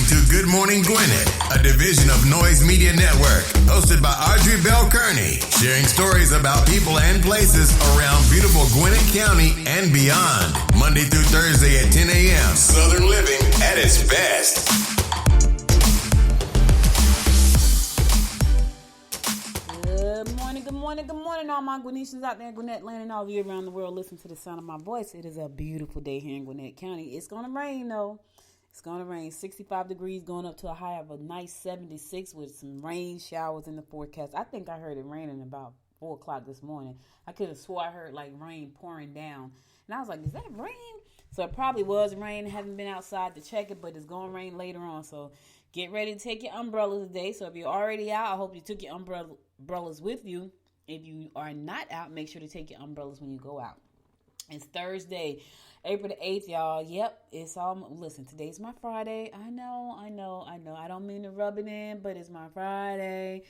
to Good Morning Gwinnett, a division of Noise Media Network, hosted by Audrey Bell Kearney, sharing stories about people and places around beautiful Gwinnett County and beyond. Monday through Thursday at 10 a.m. Southern living at its best. Good morning, all my Gwinnetians out there in Gwinnett land and all of you around the world. Listen to the sound of my voice. It is a beautiful day here in Gwinnett County. It's going to rain, though. It's going to rain. 65 degrees, going up to a high of a nice 76 with some rain showers in the forecast. I think I heard it raining about 4 o'clock this morning. I could have swore I heard like rain pouring down. And I was like, is that rain? So it probably was rain. I haven't been outside to check it, but it's going to rain later on. So get ready to take your umbrellas today. So if you're already out, I hope you took your umbrellas with you. If you are not out, make sure to take your umbrellas when you go out. It's Thursday, April the 8th, y'all. Yep, it's all. Listen, today's my Friday. I know. I don't mean to rub it in, but it's my Friday.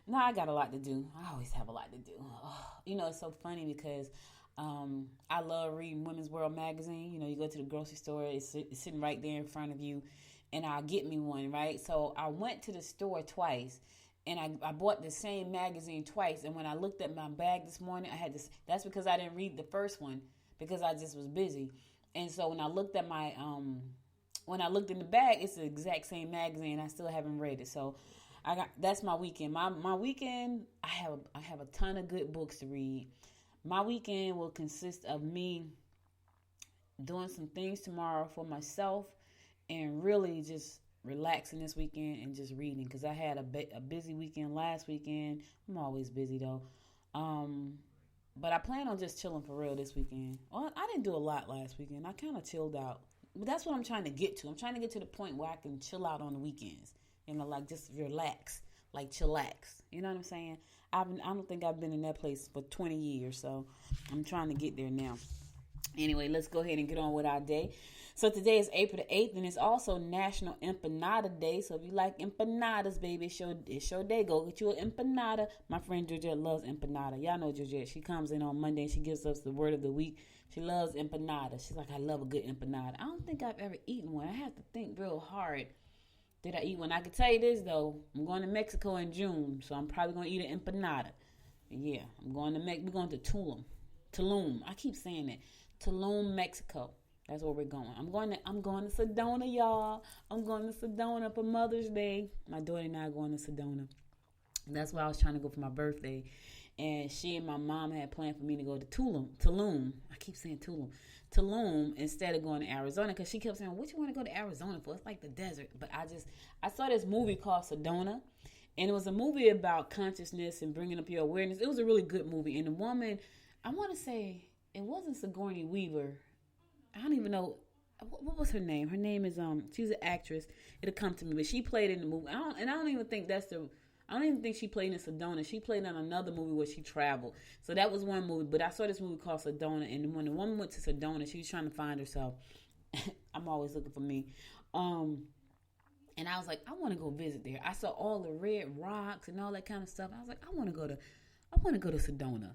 No, I got a lot to do. I always have a lot to do. Oh, it's so funny because I love reading Women's World magazine. You go to the grocery store, it's sitting right there in front of you, and I'll get me one, right? So I went to the store twice. And I bought the same magazine twice. And when I looked at my bag this morning, I had this. That's because I didn't read the first one because I just was busy. And so when I looked at when I looked in the bag, it's the exact same magazine. I still haven't read it. So that's my weekend. My weekend, I have a ton of good books to read. My weekend will consist of me doing some things tomorrow for myself and really just relaxing this weekend and just reading because I had a busy weekend last weekend. I'm always busy though. But I plan on just chilling for real this weekend. Well, I didn't do a lot last weekend. I kind of chilled out. But that's what I'm trying to get to. I'm trying to get to the point where I can chill out on the weekends. Like just relax, like chillax. You know what I'm saying? I don't think I've been in that place for 20 years. So I'm trying to get there now. Anyway, let's go ahead and get on with our day. So today is April the 8th, and it's also National Empanada Day. So if you like empanadas, baby, it's your day. Go get you an empanada. My friend Georgette loves empanada. Y'all know Georgette. She comes in on Monday and she gives us the word of the week. She loves empanada. She's like, I love a good empanada. I don't think I've ever eaten one. I have to think real hard. Did I eat one? I can tell you this, though. I'm going to Mexico in June, so I'm probably going to eat an empanada. Yeah, we're going to Tulum. I keep saying that. Tulum, Mexico. That's where we're going. I'm going to Sedona, y'all. I'm going to Sedona for Mother's Day. My daughter and I are going to Sedona. That's why I was trying to go for my birthday. And she and my mom had planned for me to go to Tulum. I keep saying Tulum instead of going to Arizona because she kept saying, what you want to go to Arizona for? It's like the desert. But I saw this movie called Sedona. And it was a movie about consciousness and bringing up your awareness. It was a really good movie. And the woman, I want to say, it wasn't Sigourney Weaver. I don't even know what was her name. Her name is she's an actress. It'll come to me, but she played in the movie. I don't even think she played in Sedona. She played in another movie where she traveled. So that was one movie. But I saw this movie called Sedona, and when the woman went to Sedona, she was trying to find herself. I'm always looking for me. And I was like, I want to go visit there. I saw all the red rocks and all that kind of stuff. I was like, I want to go to Sedona.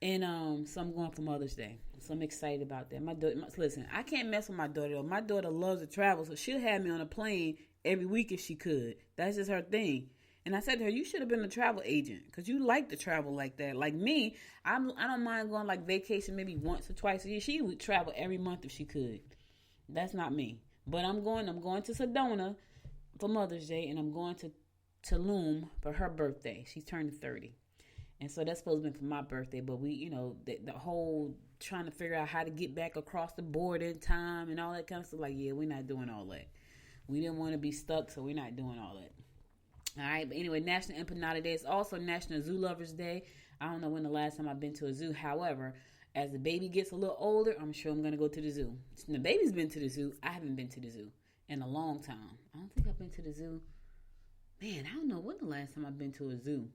And so I'm going for Mother's Day. So I'm excited about that. My daughter, listen, I can't mess with my daughter, though. My daughter loves to travel, so she'll have me on a plane every week if she could. That's just her thing. And I said to her, you should have been a travel agent because you like to travel like that. Like me, I don't mind going like vacation maybe once or twice a year. She would travel every month if she could. That's not me. But I'm going to Sedona for Mother's Day, and I'm going to Tulum for her birthday. She's turning 30. And so that's supposed to be for my birthday, but we, the whole trying to figure out how to get back across the border in time and all that kind of stuff. Like, yeah, we're not doing all that. We didn't want to be stuck, so we're not doing all that. All right, but anyway, National Empanada Day. It's also National Zoo Lovers Day. I don't know when the last time I've been to a zoo. However, as the baby gets a little older, I'm sure I'm going to go to the zoo. The baby's been to the zoo. I haven't been to the zoo in a long time. I don't think I've been to the zoo. Man, I don't know when the last time I've been to a zoo.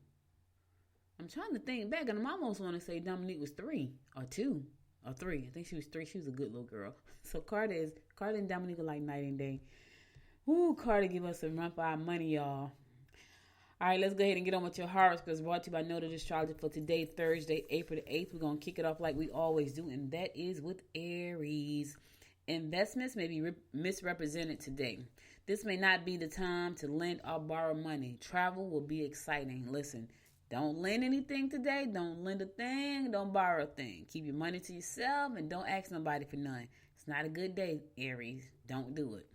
I'm trying to think back, and I almost want to say Dominique was 3 or 2 or 3. I think she was 3. She was a good little girl. So Carter and Dominique are like night and day. Ooh, Carter give us a run for our money, y'all. All right, let's go ahead and get on with your horoscope. It's brought to you by Noted Astrology for today, Thursday, April the 8th. We're going to kick it off like we always do, and that is with Aries. Investments may be misrepresented today. This may not be the time to lend or borrow money. Travel will be exciting. Listen, don't lend anything today. Don't lend a thing. Don't borrow a thing. Keep your money to yourself and don't ask nobody for none. It's not a good day, Aries. Don't do it.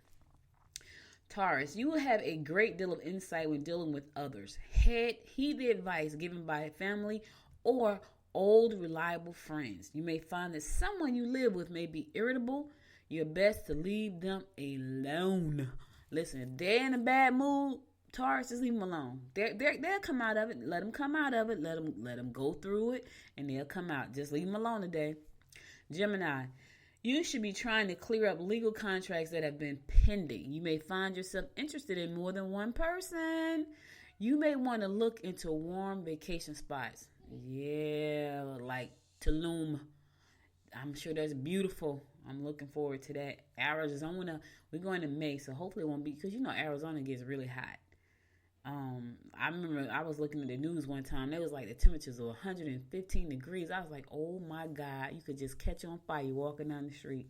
Taurus, you will have a great deal of insight when dealing with others. Heed the advice given by family or old reliable friends. You may find that someone you live with may be irritable. You're best to leave them alone. Listen, if they're in a bad mood, Taurus, just leave them alone. They'll come out of it. Let them come out of it. Let them go through it, and they'll come out. Just leave them alone today. Gemini, you should be trying to clear up legal contracts that have been pending. You may find yourself interested in more than one person. You may want to look into warm vacation spots. Yeah, like Tulum. I'm sure that's beautiful. I'm looking forward to that. Arizona, we're going to May, so hopefully it won't be, because Arizona gets really hot. I remember I was looking at the news one time. It was like the temperatures were 115 degrees. I was like, oh my God, you could just catch on fire walking down the street.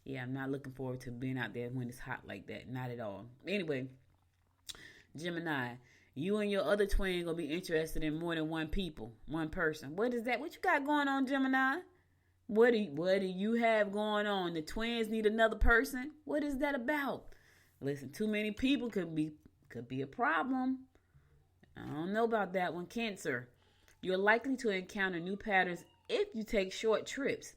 Yeah, I'm not looking forward to being out there when it's hot like that. Not at all. Anyway, Gemini, you and your other twin gonna be interested in more than one person. What is that? What you got going on, Gemini? What do you have going on? The twins need another person? What is that about? Listen, too many people could be a problem. I don't know about that one. Cancer, you're likely to encounter new patterns if you take short trips.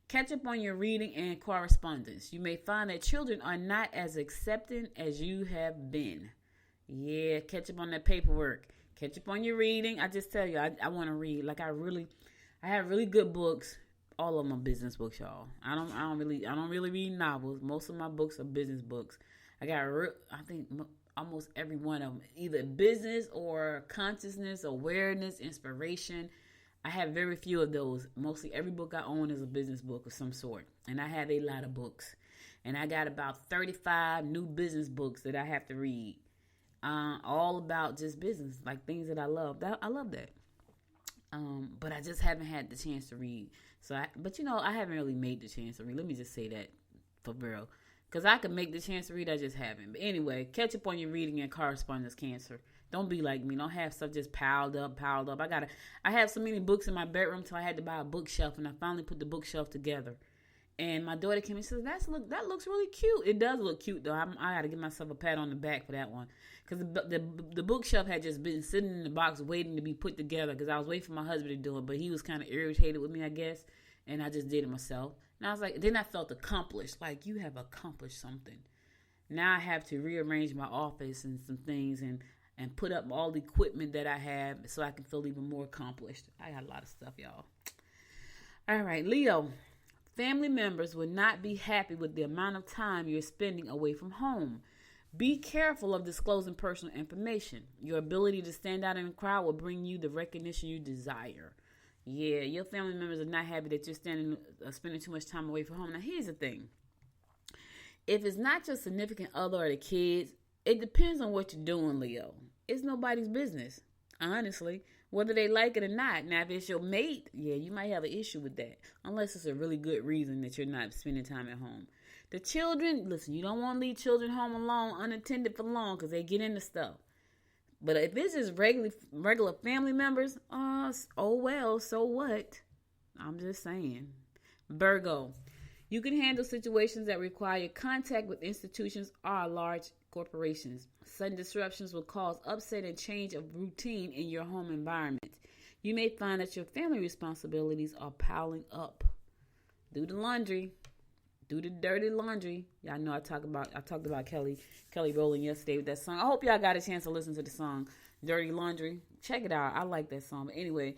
Catch up on your reading and correspondence. You may find that children are not as accepting as you have been. Yeah, catch up on that paperwork. Catch up on your reading. I just tell you, I want to read. Like I have really good books. All of my business books, y'all. I don't really read novels. Most of my books are business books. I think almost every one of them, either business or consciousness, awareness, inspiration. I have very few of those. Mostly every book I own is a business book of some sort. And I have a lot of books. And I got about 35 new business books that I have to read. All about just business, like things that I love. I love that. But I just haven't had the chance to read. I haven't really made the chance to read. Let me just say that for real. Because I could make the chance to read, I just haven't. But anyway, catch up on your reading and correspondence, Cancer. Don't be like me. Don't have stuff just piled up. I have so many books in my bedroom till I had to buy a bookshelf, and I finally put the bookshelf together. And my daughter came and says, that looks really cute. It does look cute, though. I got to give myself a pat on the back for that one. Because the bookshelf had just been sitting in the box waiting to be put together because I was waiting for my husband to do it. But he was kind of irritated with me, I guess. And I just did it myself. And I was like, then I felt accomplished. Like, you have accomplished something. Now I have to rearrange my office and some things and put up all the equipment that I have so I can feel even more accomplished. I got a lot of stuff, y'all. All right, Leo. Family members will not be happy with the amount of time you're spending away from home. Be careful of disclosing personal information. Your ability to stand out in a crowd will bring you the recognition you desire. Yeah, your family members are not happy that you're spending too much time away from home. Now, here's the thing. If it's not your significant other or the kids, it depends on what you're doing, Leo. It's nobody's business, honestly, whether they like it or not. Now, if it's your mate, yeah, you might have an issue with that, unless it's a really good reason that you're not spending time at home. The children, listen, you don't want to leave children home alone, unattended for long, because they get into stuff. But if it's just regular family members, oh well, so what? I'm just saying. Virgo, you can handle situations that require contact with institutions or large corporations. Sudden disruptions will cause upset and change of routine in your home environment. You may find that your family responsibilities are piling up. Do the laundry. Do the dirty laundry. Y'all know I talked about Kelly Rowland yesterday with that song. I hope y'all got a chance to listen to the song Dirty Laundry. Check it out. I like that song. But anyway,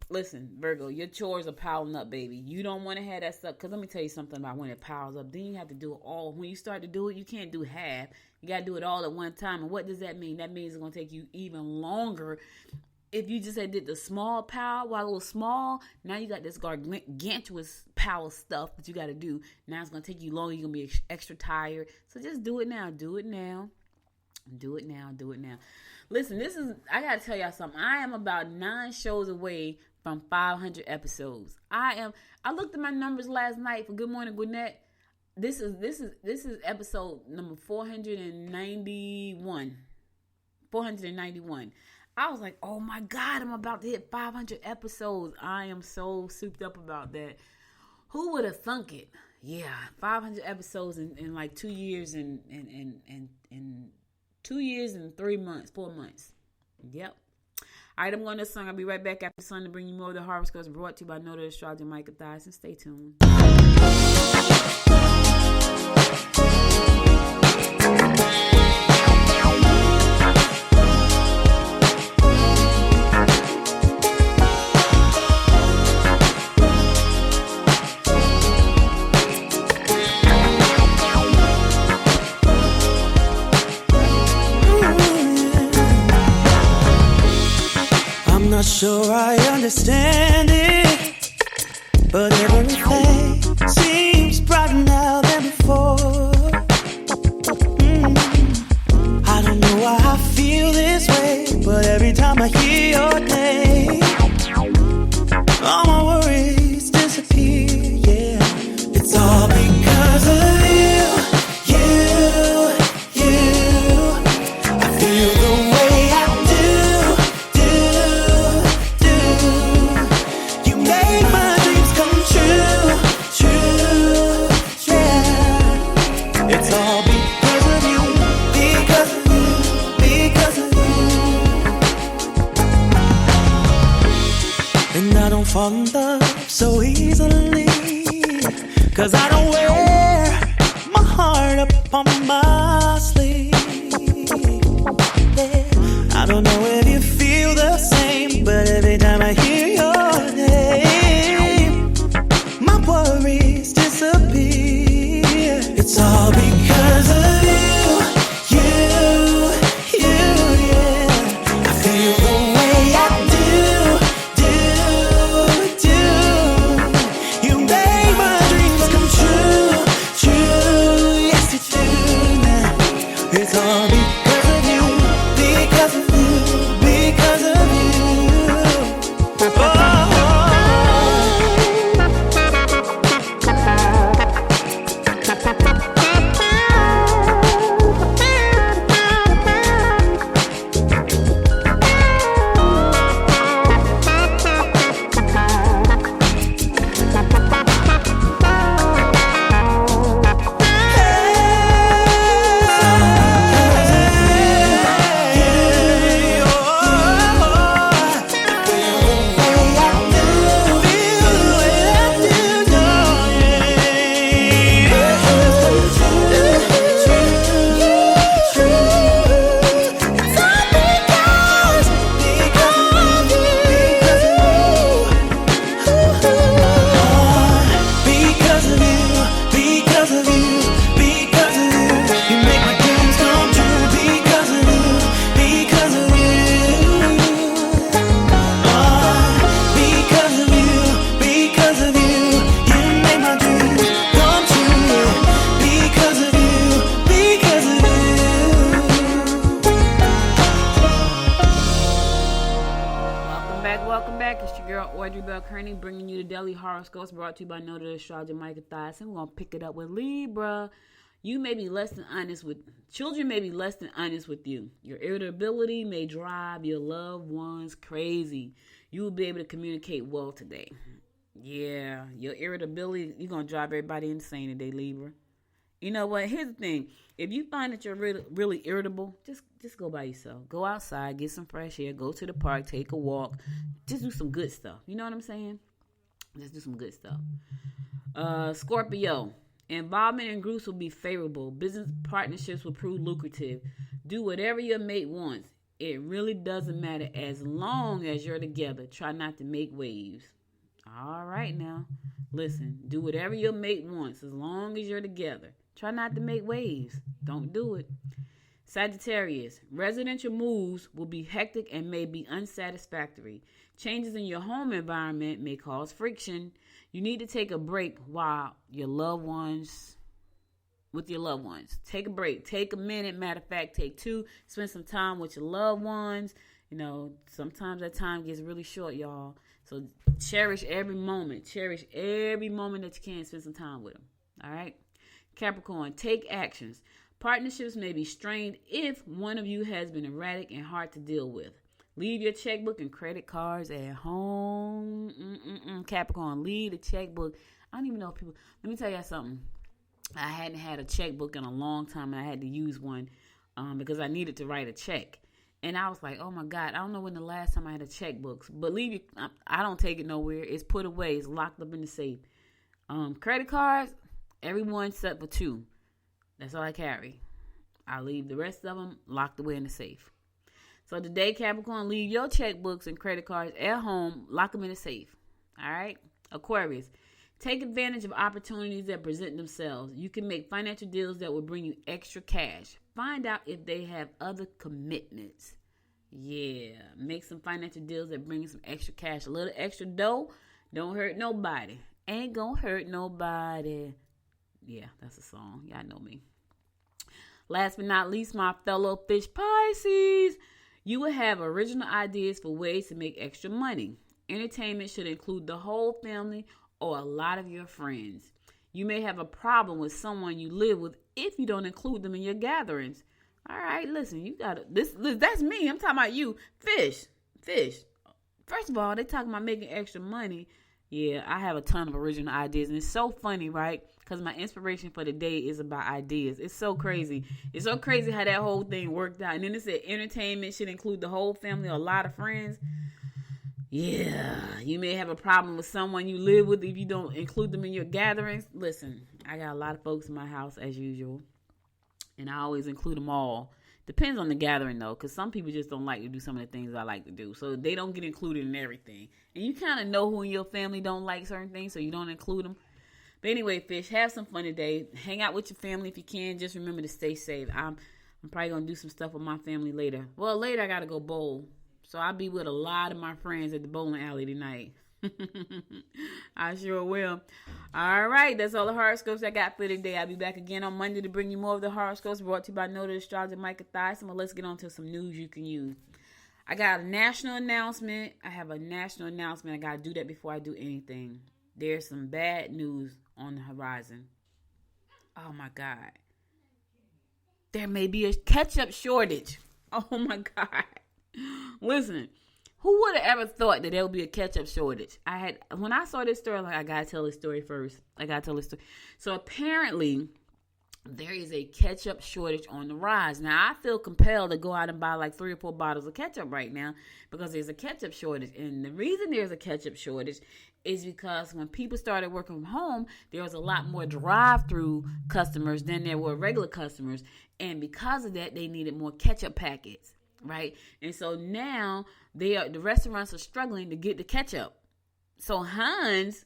listen, Virgo, your chores are piling up, baby. You don't want to have that stuff. Because let me tell you something about when it piles up. Then you have to do it all. When you start to do it, you can't do half. You got to do it all at one time. And what does that mean? That means it's going to take you even longer. If you just did the small pile while it was small, now you got this gargantuous pile of stuff that you got to do. Now it's going to take you longer. You're going to be extra tired. So just do it now. Do it now. Do it now. Do it now. Listen, I got to tell y'all something. I am about 9 shows away from 500 episodes. I looked at my numbers last night for Good Morning Gwinnett. this is episode number 491. 491. I was like, oh my God, I'm about to hit 500 episodes. I am so souped up about that. Who would have thunk it? Yeah, 500 episodes in like 2 years and 2 years and 4 months. Yep. All right, I'm going to this song. I'll be right back after the song to bring you more of the horoscopes brought to you by Noted Astrologer Micah Dyson. Stay tuned. Not sure I understand it, but everything seems brighter now than before. I don't know why I feel this way, but every time I hear your name, all my worries disappear. Yeah, it's all because of you. I feel the way I do. Fall in love so easily, 'cause I don't wear my heart up on my sleeve. Yeah. I don't know if you feel the same, but every time I hear your name, my worries disappear. It's all because of you. I feel the way I do. It's all because of you, because of you, because of you. Bringing you the daily horoscopes brought to you by Noted Astrologer Micah Dyson. We're going to pick it up with Libra. Children may be less than honest with you. Your irritability may drive your loved ones crazy. You will be able to communicate well today. Yeah, your irritability, you're going to drive everybody insane today, Libra. You know what? Here's the thing. If you find that you're really irritable, just go by yourself. Go outside, get some fresh air, go to the park, take a walk. Just do some good stuff. You know what I'm saying? Just do some good stuff. Scorpio. Involvement in groups will be favorable. Business partnerships will prove lucrative. Do whatever your mate wants. It really doesn't matter as long as you're together. Try not to make waves. All right now. Listen, do whatever your mate wants as long as you're together. Try not to make waves. Don't do it. Sagittarius, residential moves will be hectic and may be unsatisfactory. Changes in your home environment may cause friction. You need to take a break with your loved ones. Take a break. Take a minute. Matter of fact, take 2. Spend some time with your loved ones. You know, sometimes that time gets really short, y'all. So cherish every moment. Cherish every moment that you can. Spend some time with them. All right? Capricorn, take actions. Partnerships may be strained if one of you has been erratic and hard to deal with. Leave your checkbook and credit cards at home. Capricorn, leave the checkbook. I don't even know if people... Let me tell you something. I hadn't had a checkbook in a long time, and I had to use one because I needed to write a check. And I was like, oh, my God, I don't know when the last time I had a checkbook. But leave it. I don't take it nowhere. It's put away. It's locked up in the safe. Credit cards, everyone except for 2. That's all I carry. I leave the rest of them locked away in the safe. So today, Capricorn, leave your checkbooks and credit cards at home. Lock them in the safe. All right? Aquarius, take advantage of opportunities that present themselves. You can make financial deals that will bring you extra cash. Find out if they have other commitments. Yeah, make some financial deals that bring you some extra cash. A little extra dough, don't hurt nobody. Ain't gonna hurt nobody. Yeah, that's a song. Y'all know me. Last but not least, my fellow fish Pisces, you will have original ideas for ways to make extra money. Entertainment should include the whole family or a lot of your friends. You may have a problem with someone you live with if you don't include them in your gatherings. All right, listen, you got this. That's me. I'm talking about you. Fish. First of all, they talking about making extra money. Yeah, I have a ton of original ideas, and it's so funny, right? Because my inspiration for the day is about ideas. It's so crazy. It's so crazy how that whole thing worked out. And then it said entertainment should include the whole family or a lot of friends. Yeah, you may have a problem with someone you live with if you don't include them in your gatherings. Listen, I got a lot of folks in my house as usual, and I always include them all. Depends on the gathering, though, because some people just don't like to do some of the things I like to do. So they don't get included in everything. And you kind of know who in your family don't like certain things, so you don't include them. But anyway, fish, have some fun today. Hang out with your family if you can. Just remember to stay safe. I'm probably going to do some stuff with my family later. Well, later I got to go bowl. So I'll be with a lot of my friends at the bowling alley tonight. I sure will. All right, that's all the horoscopes I got for today. I'll be back again on Monday to bring you more of the horoscopes brought to you by Noted Astrologer Micah Thyssen. Well, let's get on to some news you can use. I got a national announcement. I have a national announcement. I got to do that before I do anything. There's some bad news on the horizon. Oh, my God. There may be a ketchup shortage. Oh, my God. Listen. Who would have ever thought that there would be a ketchup shortage? When I saw this story, I gotta tell this story first. So apparently, there is a ketchup shortage on the rise. Now, I feel compelled to go out and buy like 3 or 4 bottles of ketchup right now because there's a ketchup shortage. And the reason there's a ketchup shortage is because when people started working from home, there was a lot more drive-through customers than there were regular customers. And because of that, they needed more ketchup packets. Right. And so now the restaurants are struggling to get the ketchup. So Heinz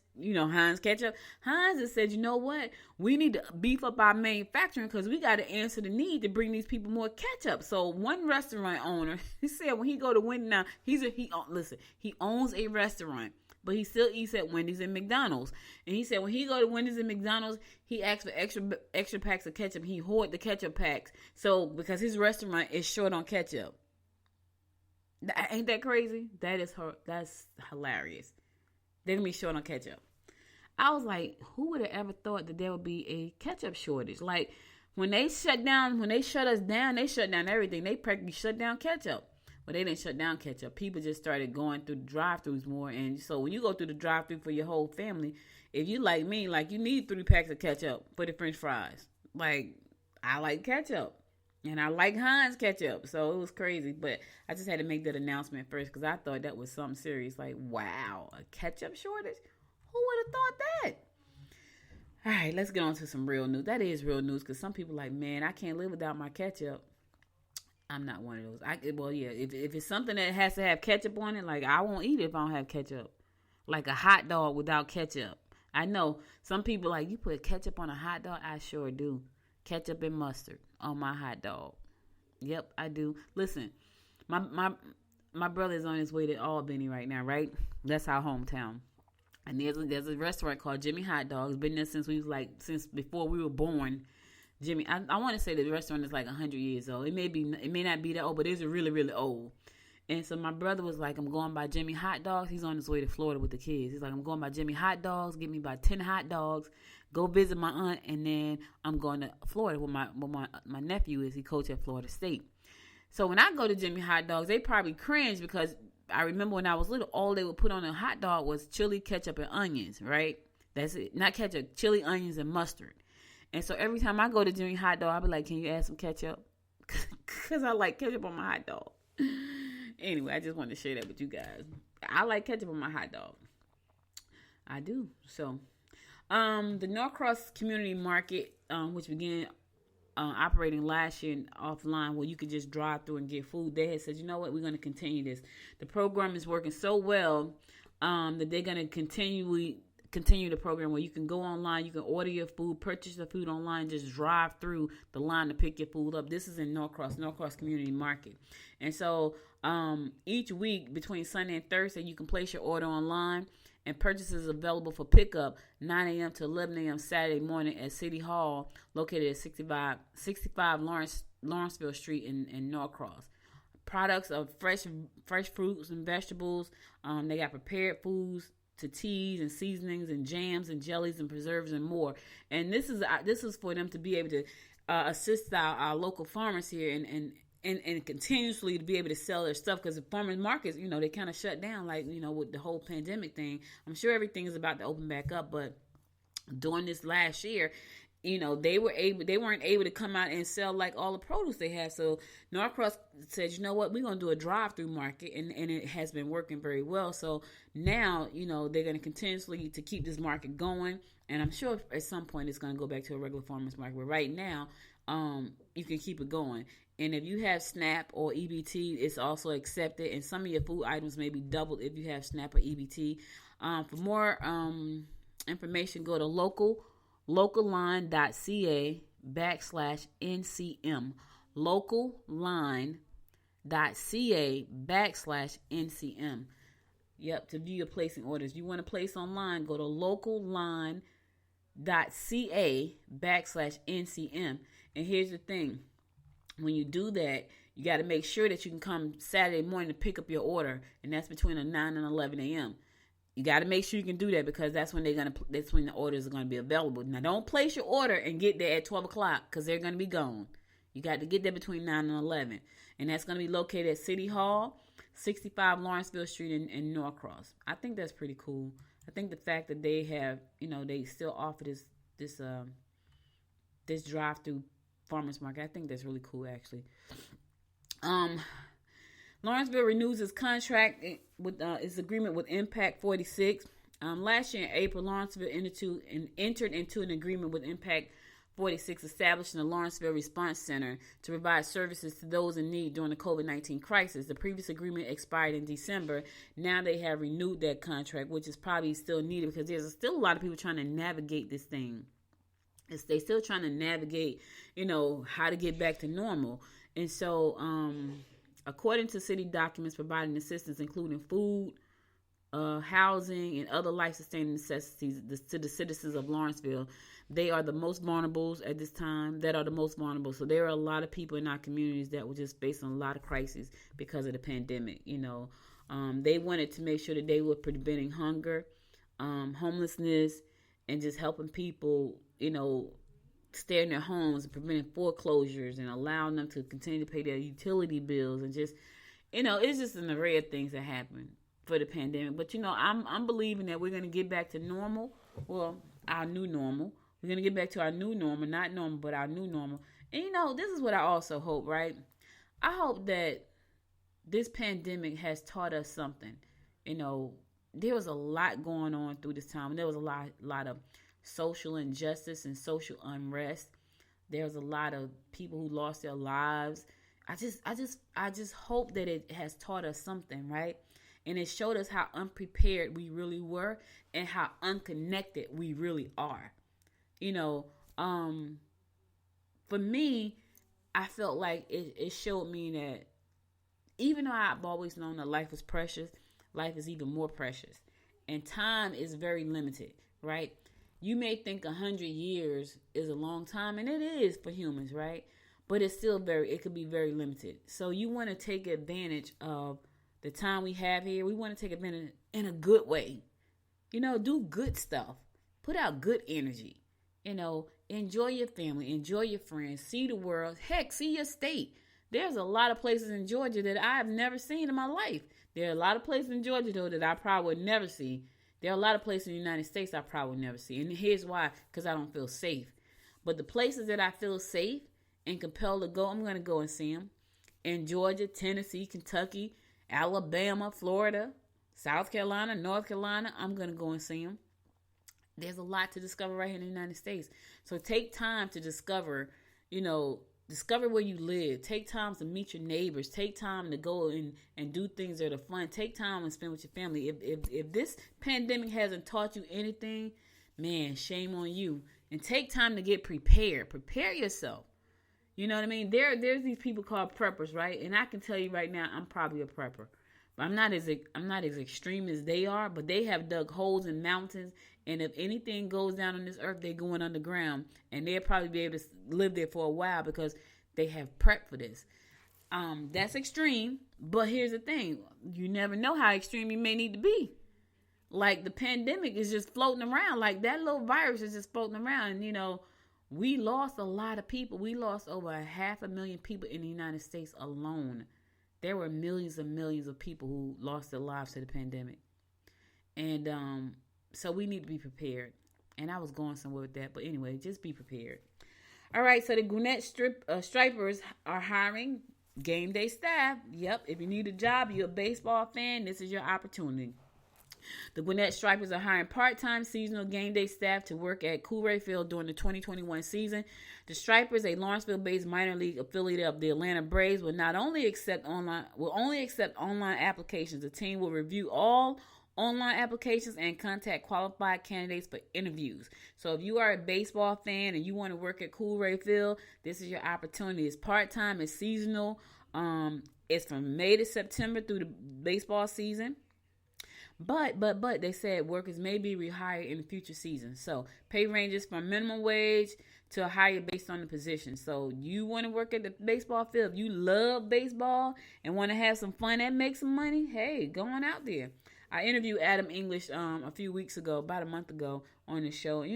ketchup, Heinz has said, you know what? We need to beef up our manufacturing because we got to answer the need to bring these people more ketchup. So one restaurant owner, he said when he go to Gwinnett now, he owns a restaurant, but he still eats at Wendy's and McDonald's. And he said when he go to Wendy's and McDonald's, he asks for extra packs of ketchup. He hoard the ketchup packs. So because his restaurant is short on ketchup. Ain't that crazy? That's hilarious. They're gonna be short on ketchup. I was like, who would have ever thought that there would be a ketchup shortage? Like when they shut us down, they shut down everything. They practically shut down ketchup. But they didn't shut down ketchup. People just started going through the drive-thrus more. And so when you go through the drive-thru for your whole family, if you like me, like you need 3 packs of ketchup for the French fries. Like I like ketchup. And I like Heinz ketchup, so it was crazy. But I just had to make that announcement first because I thought that was something serious. Like, wow, a ketchup shortage? Who would have thought that? All right, let's get on to some real news. That is real news because some people are like, man, I can't live without my ketchup. I'm not one of those. If it's something that has to have ketchup on it, like I won't eat it if I don't have ketchup. Like a hot dog without ketchup. I know some people like, you put ketchup on a hot dog? I sure do. Ketchup and mustard on my hot dog. Yep, I do. Listen, my brother is on his way to Albany right now, right? That's our hometown. And there's a restaurant called Jimmy Hot Dogs. Been there since before we were born. Jimmy, I want to say that the restaurant is like 100 years old. It may not be that old, but it's really, really old. And so my brother was like, I'm going by Jimmy Hot Dogs. He's on his way to Florida with the kids. He's like, I'm going by Jimmy Hot Dogs. Give me about 10 hot dogs. go visit my aunt, and then I'm going to Florida where my nephew is. He coaches at Florida State. So when I go to Jimmy Hot Dogs, they probably cringe because I remember when I was little, all they would put on a hot dog was chili, ketchup, and onions, right? That's it. Not ketchup, chili, onions, and mustard. And so every time I go to Jimmy Hot Dog, I'll be like, can you add some ketchup? Because I like ketchup on my hot dog. Anyway, I just wanted to share that with you guys. I like ketchup on my hot dog. I do. So, the Norcross Community Market, which began operating last year offline, where you could just drive through and get food, they had said, you know what, we're going to continue this. The program is working so well that they're going to continue the program where you can go online, you can order your food, purchase the food online, just drive through the line to pick your food up. This is in Norcross Community Market. And so each week between Sunday and Thursday, you can place your order online, and purchases available for pickup 9 a.m. to 11 a.m. Saturday morning at City Hall, located at 65 Lawrenceville Street in Norcross. Products of fresh fruits and vegetables. They got prepared foods to teas and seasonings and jams and jellies and preserves and more. And this is for them to be able to assist our local farmers here and continuously to be able to sell their stuff, because the farmers markets, they kind of shut down, like, with the whole pandemic thing. I'm sure everything is about to open back up, but during this last year, they weren't able to come out and sell like all the produce they have. So Norcross said, you know what, we're going to do a drive-through market, and it has been working very well. So now, they're going to continuously to keep this market going, and I'm sure at some point it's going to go back to a regular farmers market. But right now, you can keep it going. And if you have SNAP or EBT, it's also accepted. And some of your food items may be doubled if you have SNAP or EBT. For more information, go to localline.ca/NCM. localline.ca/NCM. Yep, to view your placing orders. If you want to place online, go to localline.ca/NCM. And here's the thing. When you do that, you got to make sure that you can come Saturday morning to pick up your order, and that's between 9 and 11 a.m. You got to make sure you can do that, because that's when that's when the orders are going to be available. Now, don't place your order and get there at 12 o'clock, because they're going to be gone. You got to get there between 9 and 11, and that's going to be located at City Hall, 65 Lawrenceville Street in Norcross. I think that's pretty cool. I think the fact that they have, they still offer this drive-through farmers market, I think that's really cool, actually. Lawrenceville renews its contract with its agreement with Impact 46. Last year in April, Lawrenceville entered into an agreement with Impact 46, establishing the Lawrenceville Response Center to provide services to those in need during the COVID-19 crisis. The previous agreement expired in December. Now they have renewed that contract, which is probably still needed, because there's still a lot of people trying to navigate this thing. They still trying to navigate, how to get back to normal. And so, according to city documents providing assistance, including food, housing, and other life-sustaining necessities to the citizens of Lawrenceville, they are the most vulnerable at this time. So there are a lot of people in our communities that were just facing a lot of crises because of the pandemic. They wanted to make sure that they were preventing hunger, homelessness, and just helping people, stay in their homes and preventing foreclosures and allowing them to continue to pay their utility bills, and just, it's just an array of things that happen for the pandemic. But, I'm believing that we're going to get back to normal. Well, our new normal. We're going to get back to our new normal, not normal, but our new normal. And, this is what I also hope, right? I hope that this pandemic has taught us something. There was a lot going on through this time. There was a lot of social injustice and social unrest. There was a lot of people who lost their lives. I just hope that it has taught us something, right? And it showed us how unprepared we really were and how unconnected we really are. For me, I felt like it showed me that even though I've always known that life was precious, life is even more precious. And time is very limited, right? You may think 100 years is a long time, and it is for humans, right? But it's still it could be very limited. So you want to take advantage of the time we have here. We want to take advantage in a good way. Do good stuff. Put out good energy. enjoy your family, enjoy your friends, see the world. Heck, see your state. There's a lot of places in Georgia that I've never seen in my life. There are a lot of places in Georgia, though, that I probably would never see. There are a lot of places in the United States I probably would never see. And here's why, because I don't feel safe. But the places that I feel safe and compelled to go, I'm going to go and see them. In Georgia, Tennessee, Kentucky, Alabama, Florida, South Carolina, North Carolina, I'm going to go and see them. There's a lot to discover right here in the United States. So take time to discover, discover where you live. Take time to meet your neighbors. Take time to go and do things that are fun. Take time and spend with your family. If this pandemic hasn't taught you anything, man, shame on you. And take time to get prepared. Prepare yourself. You know what I mean? There's these people called preppers, right? And I can tell you right now, I'm probably a prepper. But I'm not as extreme as they are, but they have dug holes in mountains, and if anything goes down on this earth, they're going underground, and they'll probably be able to live there for a while because they have prepped for this. That's extreme, but here's the thing. You never know how extreme you may need to be. Like, the pandemic is just floating around. Like, that little virus is just floating around, and, we lost a lot of people. We lost over 500,000 people in the United States alone. There were millions and millions of people who lost their lives to the pandemic. And so we need to be prepared. And I was going somewhere with that. But anyway, just be prepared. All right, so the Gwinnett Stripers are hiring game day staff. Yep, if you need a job, you're a baseball fan, this is your opportunity. The Gwinnett Stripers are hiring part-time seasonal game day staff to work at Coolray Field during the 2021 season. The Stripers, a Lawrenceville-based minor league affiliate of the Atlanta Braves, will only accept online applications. The team will review all online applications and contact qualified candidates for interviews. So if you are a baseball fan and you want to work at Coolray Field, this is your opportunity. It's part-time, it's seasonal. It's from May to September through the baseball season. But they said workers may be rehired in the future seasons. So pay ranges from minimum wage to a higher based on the position. So you want to work at the baseball field. If you love baseball and want to have some fun and make some money, hey, go on out there. I interviewed Adam English a few weeks ago, about a month ago on the show.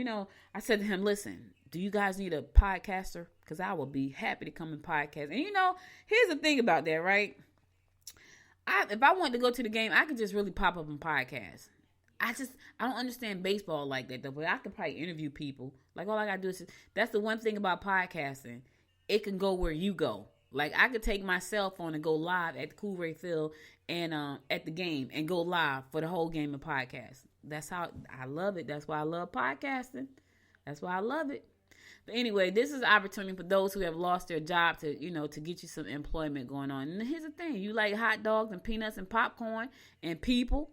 I said to him, listen, do you guys need a podcaster? Because I will be happy to come and podcast. And here's the thing about that, right? If I wanted to go to the game, I could just really pop up on podcasts. I don't understand baseball like that, though, but I could probably interview people. Like, all I got to do is, that's the one thing about podcasting. It can go where you go. Like, I could take my cell phone and go live at the Coolray Field and at the game and go live for the whole game of podcast. That's how I love it. That's why I love podcasting. That's why I love it. But anyway, this is an opportunity for those who have lost their job to get you some employment going on. And here's the thing. You like hot dogs and peanuts and popcorn and people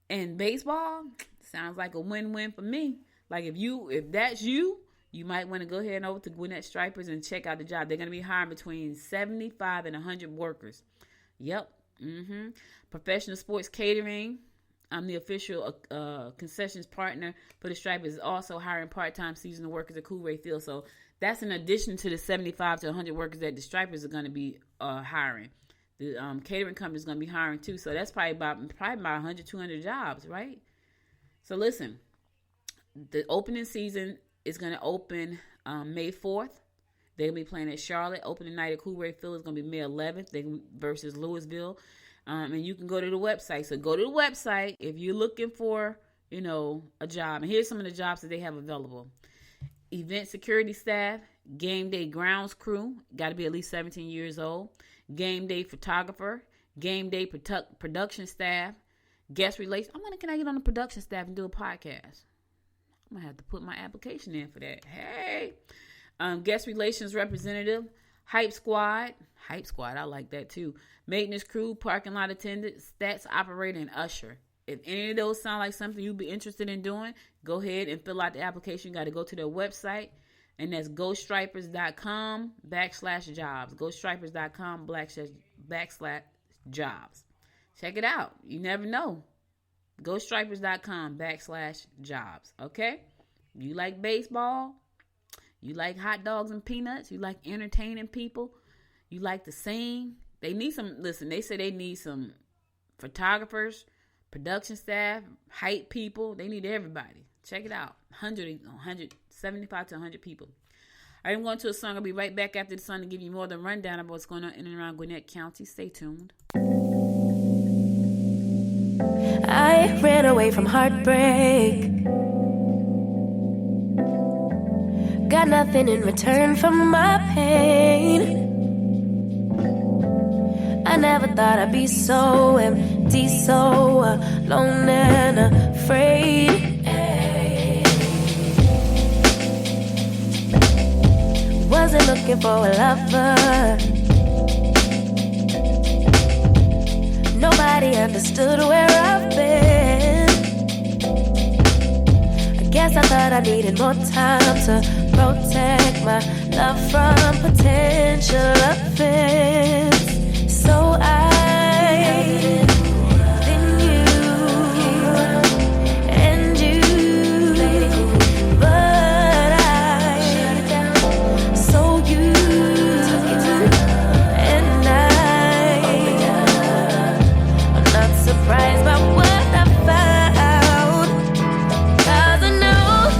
and baseball? Sounds like a win-win for me. Like, if that's you, you might want to go ahead and over to Gwinnett Stripers and check out the job. They're going to be hiring between 75 and 100 workers. Yep. Professional sports catering. I'm the official concessions partner for the Stripers. Is also hiring part-time seasonal workers at Coolray Field. So that's in addition to the 75 to 100 workers that the Stripers are going to be hiring. The catering company is going to be hiring too. So that's probably about 100, 200 jobs, right? So listen, the opening season is going to open May 4th. They're going to be playing at Charlotte. Opening night at Coolray Field is going to be May 11th versus Louisville. And you can go to the website. So go to the website if you're looking for, a job. And here's some of the jobs that they have available. Event security staff, game day grounds crew, got to be at least 17 years old. Game day photographer, game day production staff, guest relations. Can I get on the production staff and do a podcast? I'm going to have to put my application in for that. Hey. Guest relations representative, hype squad, I like that too. Maintenance crew, parking lot attendant, stats operator, and usher. If any of those sound like something you'd be interested in doing, go ahead and fill out the application. You got to go to their website, and that's gostripers.com/jobs. Gostripers.com/jobs. Check it out. You never know. Gostripers.com/jobs. Okay? You like baseball? You like hot dogs and peanuts? You like entertaining people? You like to sing? They say they need some photographers, production staff, hype people. They need everybody. Check it out. 175 to 100 people. I'm going to a song. I'll be right back after the song to give you more of the rundown about what's going on in and around Gwinnett County. Stay tuned. I ran away from heartbreak. Got nothing in return for my pain. I never thought I'd be so empty, so alone and afraid. Wasn't looking for a lover. Nobody understood where I've been. I guess I thought I needed more time to protect my love from potential offense. So then you and you, but so you and I'm not surprised by what I found, 'cause I know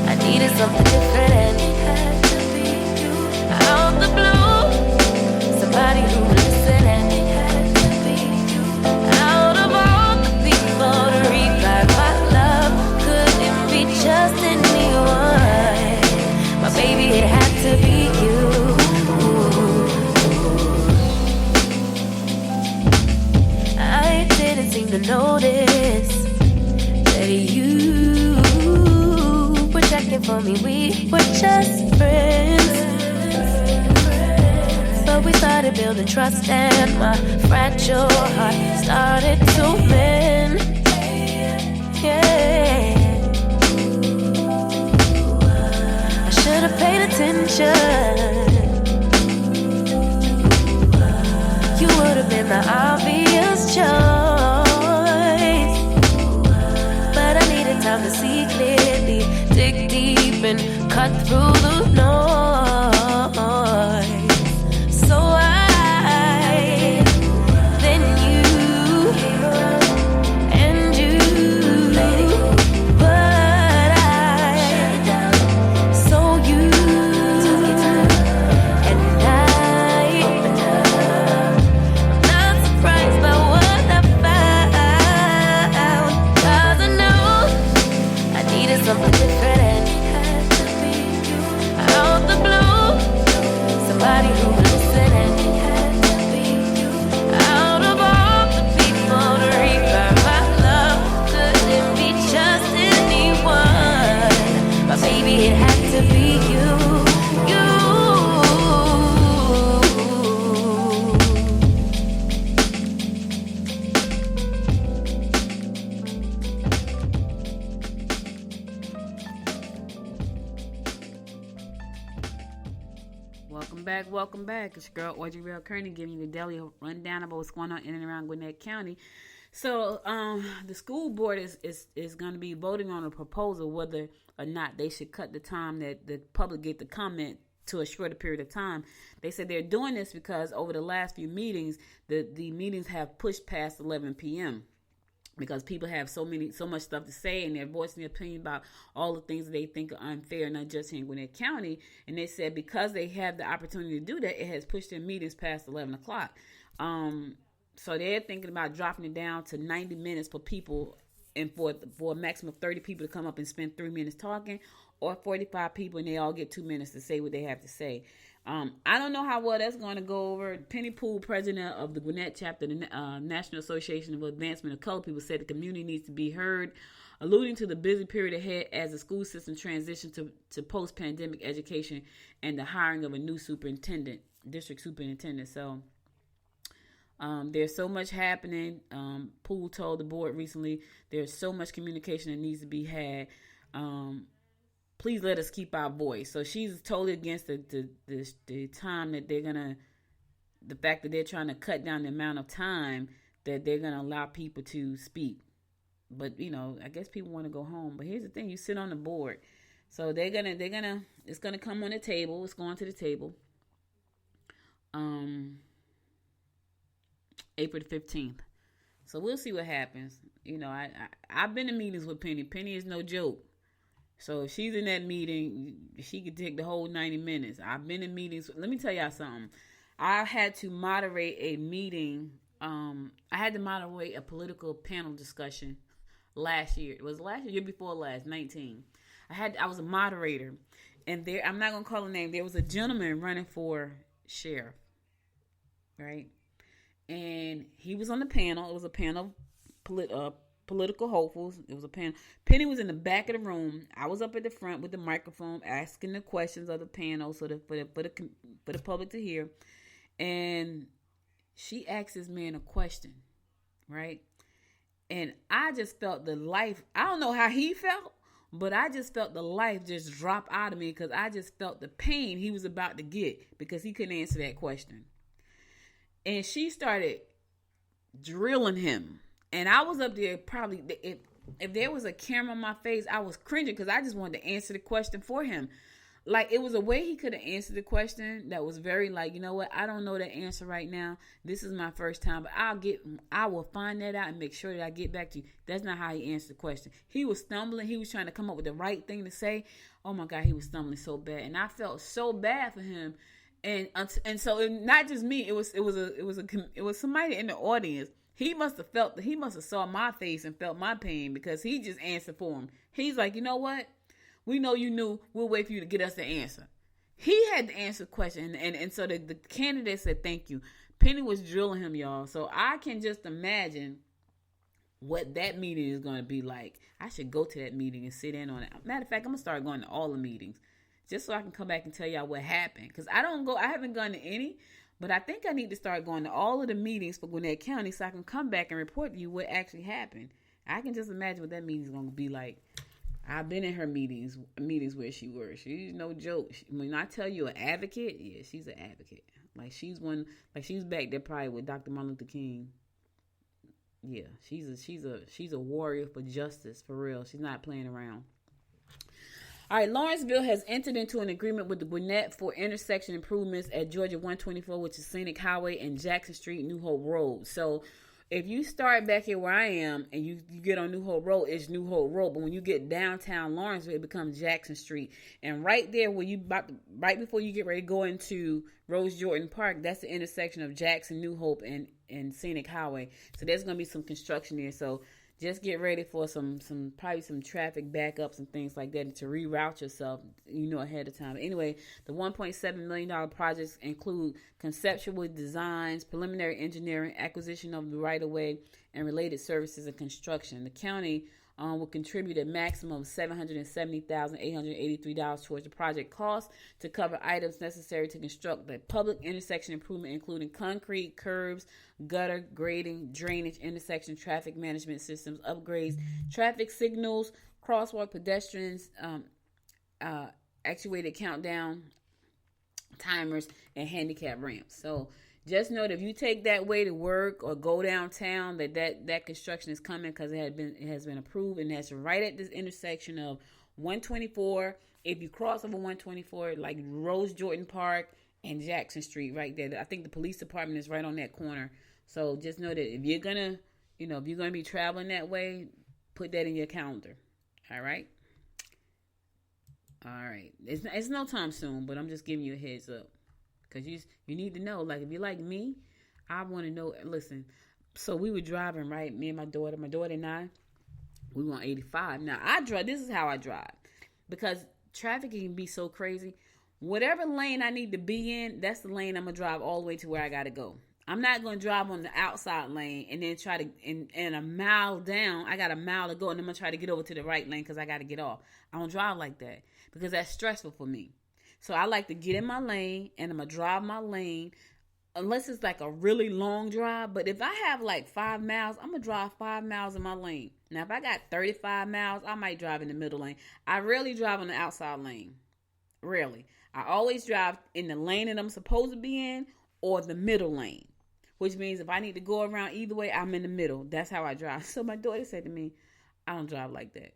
I needed something different, and it had to be you. Out the blue, somebody who would listen, and it had to be you. Out of all the people to revive my love, couldn't be just anyone. My baby, it had to be you. I didn't seem to notice that you were checking for me. We were just friends. But we started building trust, and my fragile heart started to mend. Yeah, I should have paid attention. You would have been the obvious choice, but I needed time to see clearly, dig deep and cut through the noise. So then you and you, but so you and I'm not surprised by what I found, 'cause I know I needed something different, and it had to be you. Out the blue, somebody who would listen, and it had to be you. Out of all the people to revive my love, couldn't be just anyone. But baby, it had to be you. Welcome back. It's your girl Audrey Bell Kearney giving you the daily rundown about what's going on in and around Gwinnett County. So the school board is going to be voting on a proposal whether or not they should cut the time that the public get to comment to a shorter period of time. They said they're doing this because over the last few meetings, the meetings have pushed past 11 p.m. because people have so much stuff to say, and they're voicing their opinion about all the things that they think are unfair, not just here in Gwinnett County. And they said because they have the opportunity to do that, it has pushed their meetings past 11 o'clock. So they're thinking about dropping it down to 90 minutes for people, and for a maximum of 30 people to come up and spend 3 minutes talking, or 45 people and they all get 2 minutes to say what they have to say. I don't know how well that's going to go over. Penny Poole, president of the Gwinnett chapter, the National Association of Advancement of Colored People, said the community needs to be heard, alluding to the busy period ahead as the school system transitions to post-pandemic education and the hiring of a new district superintendent. So there's so much happening. Poole told the board recently there's so much communication that needs to be had. Please let us keep our voice. So she's totally against the time that the fact that they're trying to cut down the amount of time that they're gonna allow people to speak. But I guess people want to go home. But here's the thing: you sit on the board, so it's gonna come on the table. It's going to the table. April the 15th. So we'll see what happens. You know, I've been in meetings with Penny. Penny is no joke. So if she's in that meeting, she could take the whole 90 minutes. I've been in meetings. Let me tell y'all something. I had to moderate a meeting. I had to moderate a political panel discussion last year. It was last year before last, 19. I was a moderator. And there, I'm not going to call a name. There was a gentleman running for sheriff. Right? And he was on the panel. It was a panel of political hopefuls. It was a panel. Penny was in the back of the room. I was up at the front with the microphone asking the questions of the panel for the public to hear. And she asked this man a question, right? And I just felt the life. I don't know how he felt, but I just felt the life just drop out of me because I just felt the pain he was about to get because he couldn't answer that question. And she started drilling him. And I was up there probably, if there was a camera on my face, I was cringing because I just wanted to answer the question for him. Like, it was a way he could have answered the question that was very like, you know what, I don't know the answer right now. This is my first time, but I will find that out and make sure that I get back to you. That's not how he answered the question. He was stumbling. He was trying to come up with the right thing to say. Oh my God, he was stumbling so bad. And I felt so bad for him. And so not just me, it was somebody in the audience. He must have saw my face and felt my pain because he just answered for him. He's like, you know what? We know you knew. We'll wait for you to get us the answer. He had to answer the question. And so the candidate said, thank you. Penny was drilling him, y'all. So I can just imagine what that meeting is going to be like. I should go to that meeting and sit in on it. Matter of fact, I'm going to start going to all the meetings just so I can come back and tell y'all what happened. Because I haven't gone to any, but I think I need to start going to all of the meetings for Gwinnett County so I can come back and report to you what actually happened. I can just imagine what that meeting is going to be like. I've been in her meetings where she works. She's no joke. When I tell you an advocate, yeah, she's an advocate. Like she's back there probably with Dr. Martin Luther King. Yeah, she's a warrior for justice, for real. She's not playing around. All right, Lawrenceville has entered into an agreement with the Gwinnett for intersection improvements at Georgia 124, which is Scenic Highway, and Jackson Street, New Hope Road. So if you start back here where I am and you get on New Hope Road, it's New Hope Road. But when you get downtown Lawrenceville, it becomes Jackson Street. And right there where right before you get ready to go into Rose Jordan Park, that's the intersection of Jackson, New Hope, and Scenic Highway. So there's going to be some construction there. So just get ready for probably some traffic backups and things like that to reroute yourself, ahead of time. Anyway, the $1.7 million projects include conceptual designs, preliminary engineering, acquisition of the right-of-way, and related services and construction. The county will contribute a maximum of $770,883 towards the project cost to cover items necessary to construct the public intersection improvement, including concrete, curbs, gutter, grading, drainage, intersection, traffic management systems, upgrades, traffic signals, crosswalk pedestrians, actuated countdown timers, and handicap ramps. So just know that if you take that way to work or go downtown, that construction is coming because it has been approved, and that's right at this intersection of 124. If you cross over 124, like Rose Jordan Park and Jackson Street, right there. I think the police department is right on that corner. So just know that if you're gonna be traveling that way, put that in your calendar. All right. All right. It's no time soon, but I'm just giving you a heads up. Because you need to know, like, if you're like me, I want to know, listen, so we were driving, right? Me and my daughter and I, we were on 85. Now, this is how I drive. Because traffic can be so crazy. Whatever lane I need to be in, that's the lane I'm going to drive all the way to where I got to go. I'm not going to drive on the outside lane and then try to, and a mile down, I got a mile to go, and I'm going to try to get over to the right lane because I got to get off. I don't drive like that because that's stressful for me. So I like to get in my lane, and I'm going to drive my lane unless it's like a really long drive. But if I have like 5 miles, I'm going to drive 5 miles in my lane. Now, if I got 35 miles, I might drive in the middle lane. I rarely drive on the outside lane. Rarely. I always drive in the lane that I'm supposed to be in or the middle lane, which means if I need to go around either way, I'm in the middle. That's how I drive. So my daughter said to me, I don't drive like that.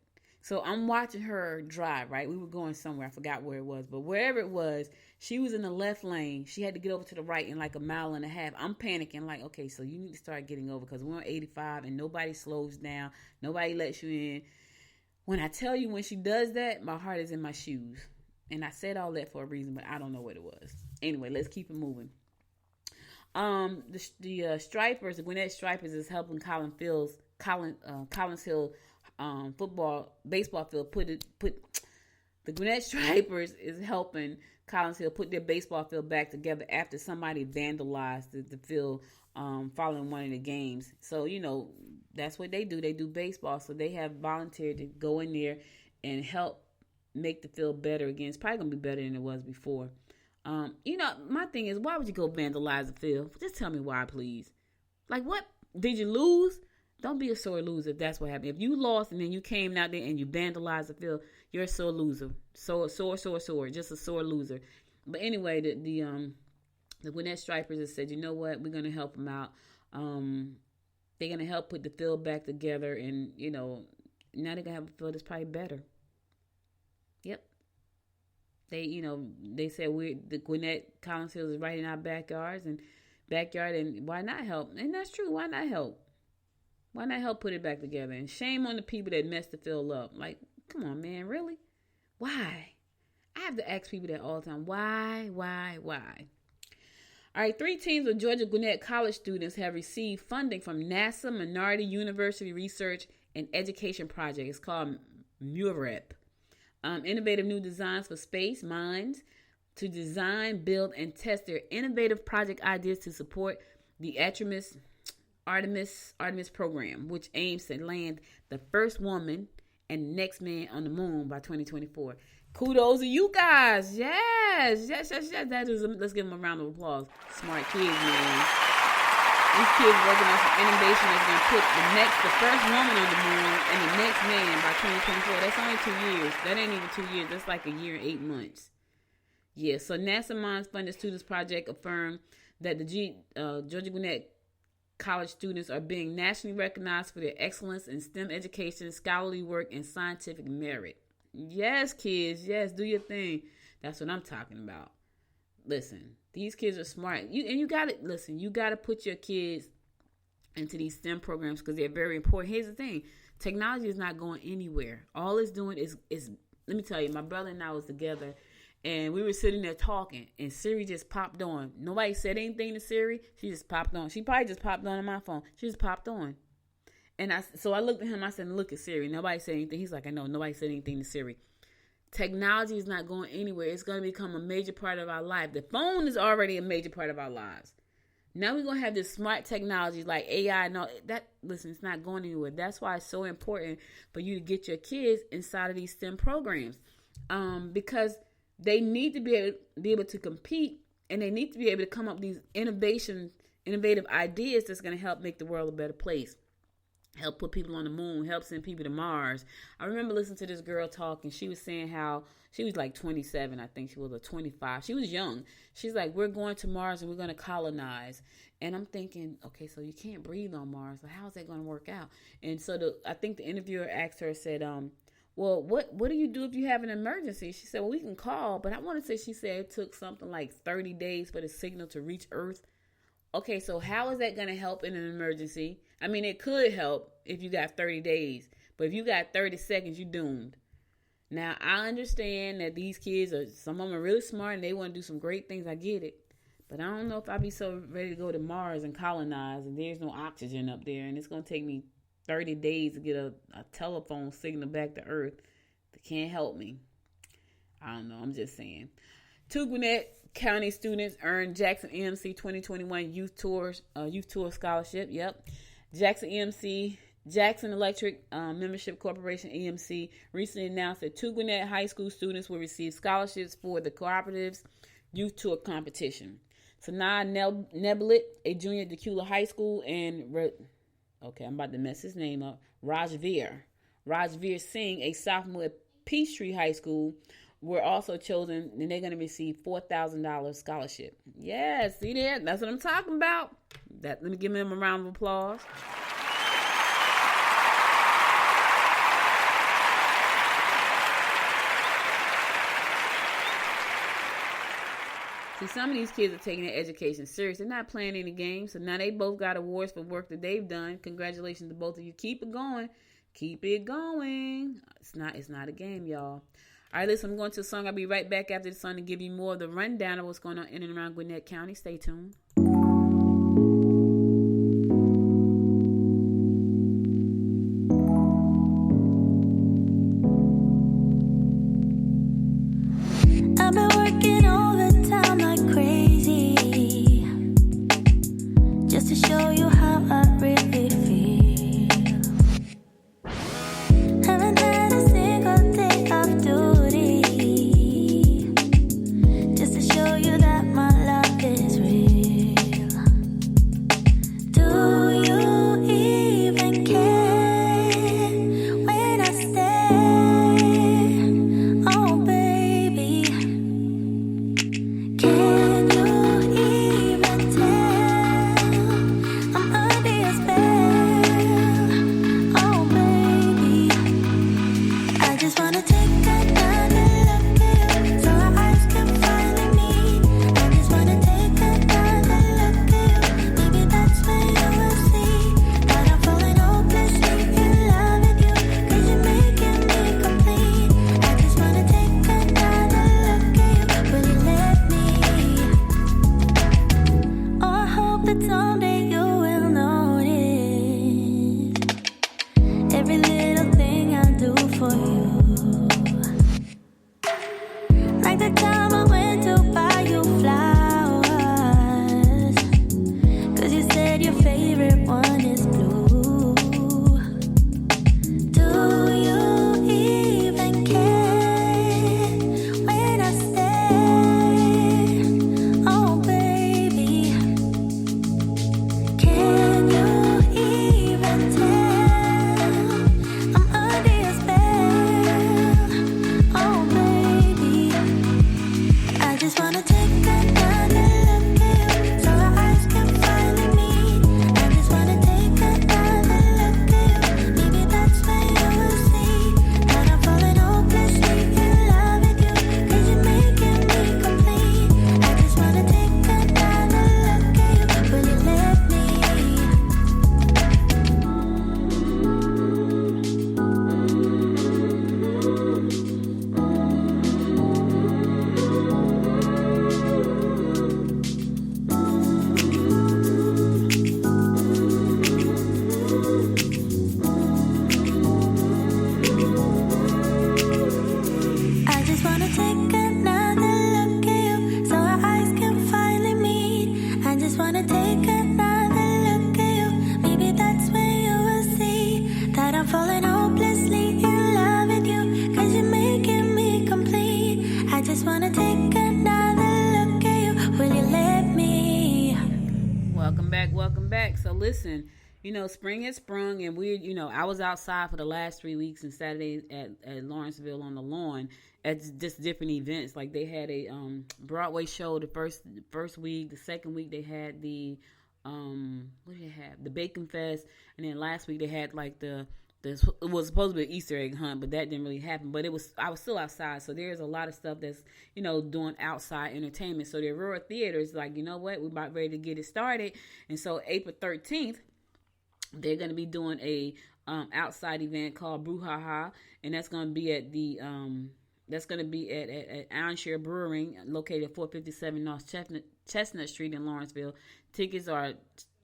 So I'm watching her drive, right? We were going somewhere. I forgot where it was. But wherever it was, she was in the left lane. She had to get over to the right in like a mile and a half. I'm panicking like, okay, so you need to start getting over because we're on 85 and nobody slows down. Nobody lets you in. When I tell you when she does that, my heart is in my shoes. And I said all that for a reason, but I don't know what it was. Anyway, let's keep it moving. The Stripers, the Gwinnett Stripers is helping Collins Hill baseball field put the Gwinnett Stripers is helping Collins Hill put their baseball field back together after somebody vandalized the field following one of the games. So, you know, that's what they do. They do baseball. So they have volunteered to go in there and help make the field better again. It's probably going to be better than it was before. You know, my thing is, why would you go vandalize the field? Just tell me why, please. Like, what? Did you lose? Don't be a sore loser if that's what happened. If you lost and then you came out there and you vandalized the field, you're a sore loser. Sore. Just a sore loser. But anyway, the Gwinnett Stripers have said, you know what? We're going to help them out. They're going to help put the field back together. And, you know, now they're going to have a field that's probably better. Yep. They said the Gwinnett Collins Hill is right in our backyard, and why not help? And that's true. Why not help? Why not help put it back together? And shame on the people that messed the field up. Like, come on, man, really? Why? I have to ask people that all the time. Why? All right, 3 teams of Georgia Gwinnett College students have received funding from NASA Minority University Research and Education Project. It's called MUREP. Innovative new designs for space minds to design, build, and test their innovative project ideas to support the Artemis program, which aims to land the first woman and next man on the moon by 2024. Kudos to you guys. Yes. That is. Let's give them a round of applause. Smart kids, man. These kids working on some innovation that's going to put the first woman on the moon and the next man by 2024. That's only 2 years. That ain't even 2 years. That's like a year and 8 months. Yeah, so NASA Minds Funded Students Project affirmed that the Georgia Gwinnett College students are being nationally recognized for their excellence in STEM education, scholarly work, and scientific merit. Yes, kids. Yes, do your thing. That's what I'm talking about. Listen, these kids are smart. You got to put your kids into these STEM programs because they're very important. Here's the thing. Technology is not going anywhere. All it's doing is let me tell you, my brother and I was together and we were sitting there talking and Siri just popped on. Nobody said anything to Siri. She just popped on. She probably just popped on my phone. She just popped on. And so I looked at him. I said, look at Siri. Nobody said anything. He's like, I know. Nobody said anything to Siri. Technology is not going anywhere. It's going to become a major part of our life. The phone is already a major part of our lives. Now we're going to have this smart technology like AI and all that. Listen, it's not going anywhere. That's why it's so important for you to get your kids inside of these STEM programs, because they need to be able to compete, and they need to be able to come up with these innovative ideas that's going to help make the world a better place. Help put people on the moon, help send people to Mars. I remember listening to this girl talk, and she was saying how she was like 27, I think she was, or 25. She was young. She's like, we're going to Mars and we're going to colonize. And I'm thinking, okay, so you can't breathe on Mars. So how's that going to work out? And so I think the interviewer asked her, said, well, what do you do if you have an emergency? She said, well, we can call. But I want to say she said it took something like 30 days for the signal to reach Earth. Okay, so how is that going to help in an emergency? I mean, it could help if you got 30 days, but if you got 30 seconds, you're doomed. Now, I understand that these kids some of them are really smart and they want to do some great things. I get it. But I don't know if I'd be so ready to go to Mars and colonize and there's no oxygen up there and it's going to take me 30 days to get a telephone signal back to Earth. They can't help me. I don't know. I'm just saying. 2 Gwinnett County students earned Jackson EMC 2021 Youth Tour Scholarship. Yep. Jackson Electric Membership Corporation, EMC, recently announced that 2 Gwinnett high school students will receive scholarships for the cooperative's youth tour competition. Sanaa Nebelit, a junior at Decula High School, and I'm about to mess his name up, Rajveer Singh, a sophomore at Peachtree High School, were also chosen, and they're going to receive $4,000 scholarship. Yes, see that? That's what I'm talking about. Let me give them a round of applause. See, some of these kids are taking their education serious. They're not playing any games. So now they both got awards for work that they've done. Congratulations to both of you. Keep it going. Keep it going. It's not a game, y'all. All right, listen, I'm going to a song. I'll be right back after the song to give you more of the rundown of what's going on in and around Gwinnett County. Stay tuned. I've been working overtime like crazy just to show you how I really feel. Haven't had a single day off duty just to show you that my love is real. Do you even care when I stay? Oh baby, can you even tell I'm under your spell? Oh baby, I just wanna take another look at you so our eyes can finally meet. I just wanna take another look at you. Maybe that's when you will see that I'm falling hopelessly in love with you, 'cause you're making me complete. I just wanna take another look at you. Will you let me? Oh, I hope that someday you will notice every little thing I do for you. Like the time I went to buy you flowers, 'cause you said your favorite one is blue. Do you even care when I stay? Oh baby, can you even tell I'm under your spell? Oh baby, I just wanna take another look at you so our eyes can finally meet. I just wanna take another look at you. Maybe that's when you will see that I'm falling hopelessly in love with you, 'cause you're making me complete. I just wanna take another look at you. Will you let me? I just wanna take another look at you so our eyes can finally meet. I just wanna take another look at you. Maybe that's when you will see that I'm falling hopelessly in love with you, 'cause you're making me complete. I just wanna take another look at you. Will you let me? Welcome back, welcome back. So listen, spring has sprung, and I was outside for the last 3 weeks and Saturdays at Lawrenceville on the lawn at just different events. Like they had a Broadway show the first week. The second week they had the what did they have? The Bacon Fest, and then last week they had like it was supposed to be an Easter egg hunt, but that didn't really happen. But I was still outside, so there's a lot of stuff that's doing outside entertainment. So the Aurora Theater is like, you know what, we're about ready to get it started, and so April 13th. They're going to be doing a outside event called Brouhaha, and that's going to be at at Ironshire Brewing, located at 457 North Chestnut Street in Lawrenceville. Tickets start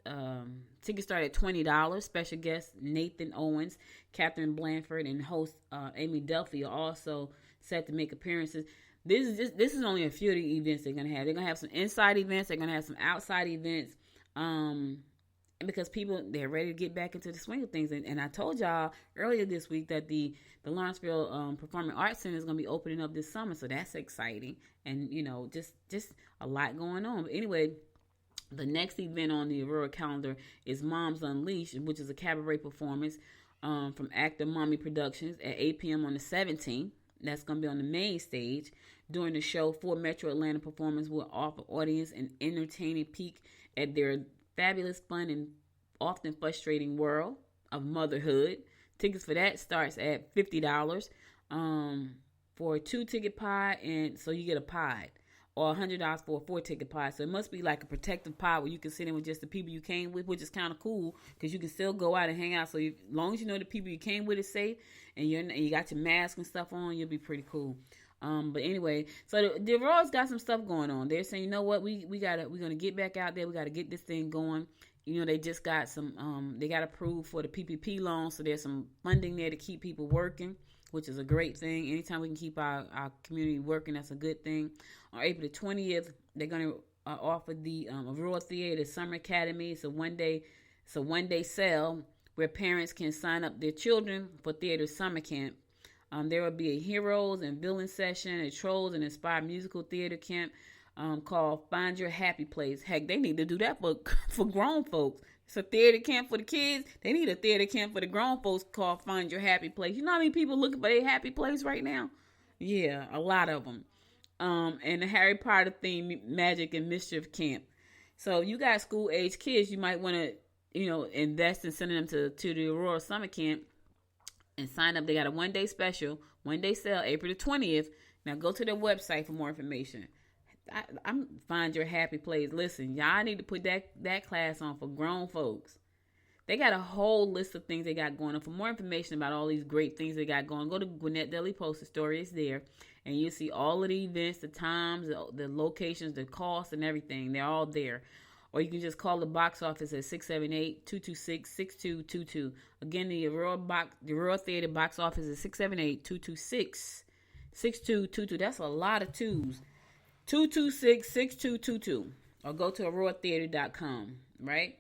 at $20. Special guests Nathan Owens, Catherine Blanford, and host Amy Duffy are also set to make appearances. This is only a few of the events they're going to have. They're going to have some inside events. They're going to have some outside events. Because people, they're ready to get back into the swing of things. And I told y'all earlier this week that the Lawrenceville Performing Arts Center is going to be opening up this summer. So that's exciting. And, just a lot going on. But anyway, the next event on the Aurora calendar is Moms Unleashed, which is a cabaret performance from Actor Mommy Productions at 8 p.m. on the 17th. That's going to be on the main stage. During the show, 4 Metro Atlanta performers will offer audience an entertaining peek at their fabulous, fun, and often frustrating world of motherhood. Tickets for that starts at $50 for a 2-ticket pod, and so you get a pod. or $100 for a 4-ticket pod. So it must be like a protective pod where you can sit in with just the people you came with, which is kind of cool because you can still go out and hang out. So as long as you know the people you came with is safe and you got your mask and stuff on, you'll be pretty cool. But anyway, so the Royals got some stuff going on. They're saying, you know what, we're gonna get back out there. We gotta get this thing going. You know, they just got some, they got approved for the PPP loan, so there's some funding there to keep people working, which is a great thing. Anytime we can keep our community working, that's a good thing. On April the 20th, they're gonna offer the Aurora Theater Summer Academy. It's a one-day sale where parents can sign up their children for theater summer camp. There will be a heroes and villain session, a trolls and inspired musical theater camp called Find Your Happy Place. Heck, they need to do that for grown folks. It's a theater camp for the kids. They need a theater camp for the grown folks called Find Your Happy Place. You know how many people looking for their happy place right now? Yeah, a lot of them. And the Harry Potter themed magic and mischief camp. So you got school age kids, you might want to, invest in sending them to the Aurora Summer Camp and sign up. They got a one-day special, one-day sale, April the 20th. Now go to their website for more information. I'm Find Your Happy Place. Listen, y'all need to put that class on for grown folks. They got a whole list of things they got going on. For more information about all these great things they got going, go to Gwinnett Daily Post. The story is there. And you'll see all of the events, the times, the locations, the costs, and everything. They're all there. Or you can just call the box office at 678-226-6222. Again, the Aurora Theater box office is 678-226-6222. That's a lot of twos. 226-6222. Or go to auroratheater.com, right?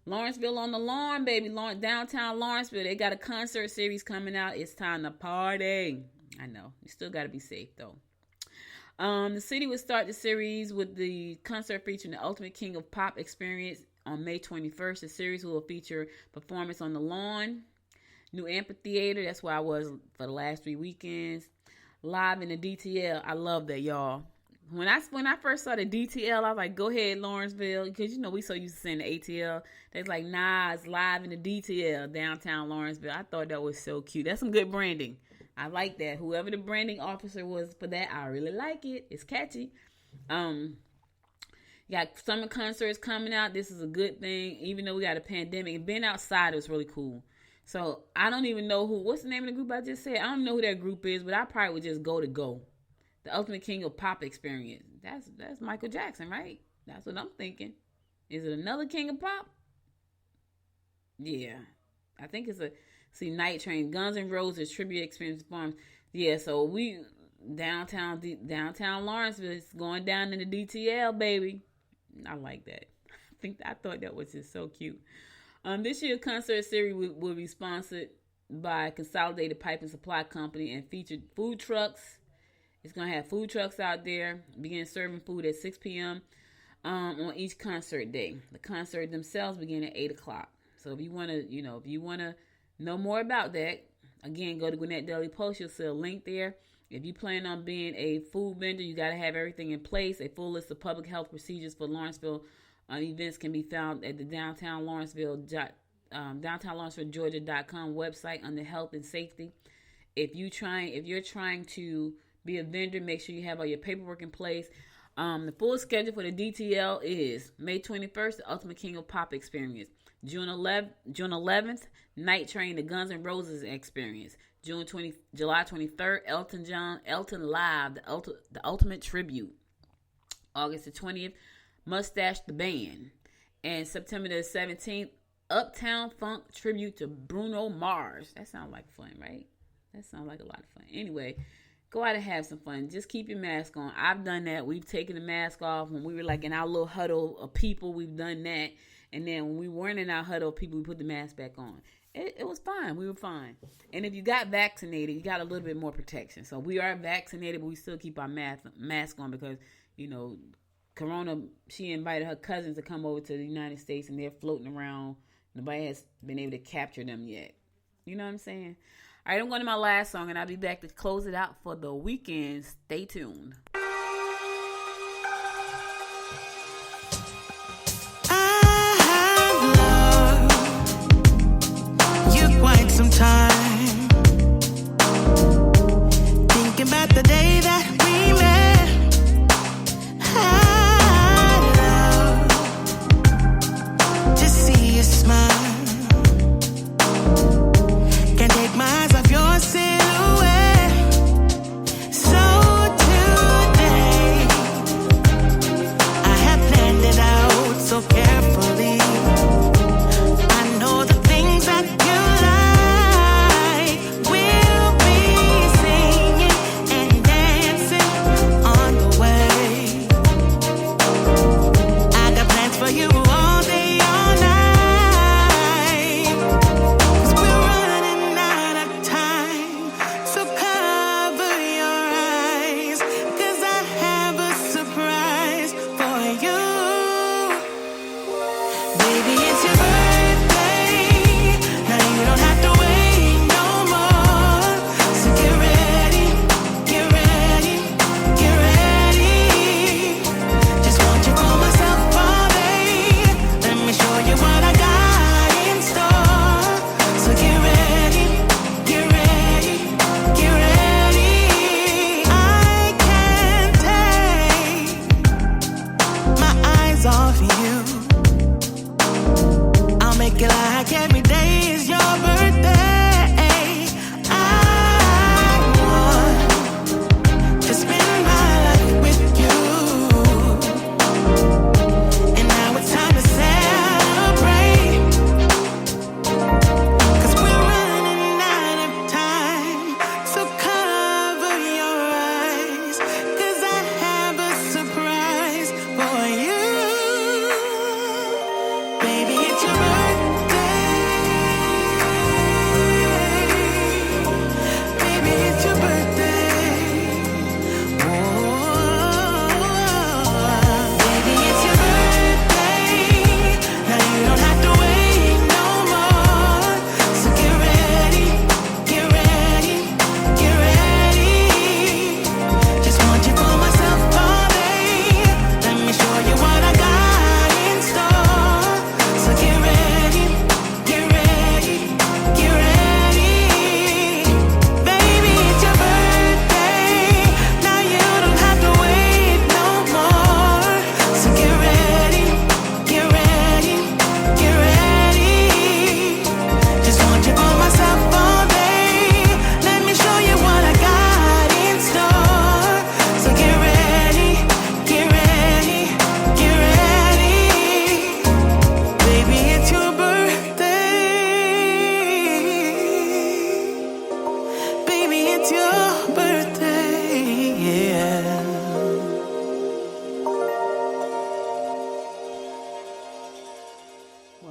Lawrenceville on the lawn, baby. Downtown Lawrenceville. They got a concert series coming out. It's time to party. I know. You still got to be safe, though. The city will start the series with the concert featuring the Ultimate King of Pop experience on May 21st. The series will feature performance on the lawn, new amphitheater. That's where I was for the last 3 weekends. Live in the DTL. I love that, y'all. When I first saw the DTL, I was like, go ahead, Lawrenceville. Because, we so used to saying the ATL. They're like, nah, it's live in the DTL, downtown Lawrenceville. I thought that was so cute. That's some good branding. I like that. Whoever the branding officer was for that, I really like it. It's catchy. You got summer concerts coming out. This is a good thing. Even though we got a pandemic, and being outside was really cool. So I don't even know what's the name of the group I just said? I don't know who that group is, but I probably would just go. The Ultimate King of Pop experience. That's Michael Jackson, right? That's what I'm thinking. Is it another King of Pop? Yeah. I think it's Night Train, Guns N' Roses tribute experience performance. Yeah, so we downtown Lawrenceville is going down in the DTL, baby. I like that. I thought that was just so cute. This year's concert series will be sponsored by Consolidated Pipe and Supply Company and featured food trucks. It's gonna have food trucks out there, begin serving food at 6 p.m. On each concert day. The concert themselves begin at 8 o'clock. So if you wanna, know more about that, again, go to Gwinnett Daily Post. You'll see a link there. If you plan on being a food vendor, you got to have everything in place. A full list of public health procedures for Lawrenceville events can be found at the Downtown Lawrenceville, Georgia.com website under health and safety. If you're trying to be a vendor, make sure you have all your paperwork in place. The full schedule for the DTL is May 21st, the Ultimate King of Pop experience. June 11th, Night Train, the Guns N' Roses experience. July 23rd, Elton Live, the Ultimate Tribute. August the 20th, Mustache the Band. And September the 17th, Uptown Funk Tribute to Bruno Mars. That sounds like fun, right? That sounds like a lot of fun. Anyway, go out and have some fun. Just keep your mask on. I've done that. We've taken the mask off when we were like in our little huddle of people. We've done that. And then when we weren't in our huddle of people, we put the mask back on. It was fine. We were fine. And if you got vaccinated, you got a little bit more protection. So we are vaccinated, but we still keep our mask on because, Corona, she invited her cousins to come over to the United States, and they're floating around. Nobody has been able to capture them yet. You know what I'm saying? All right, I'm going to my last song, and I'll be back to close it out for the weekend. Stay tuned. Some time thinking about the day that we met.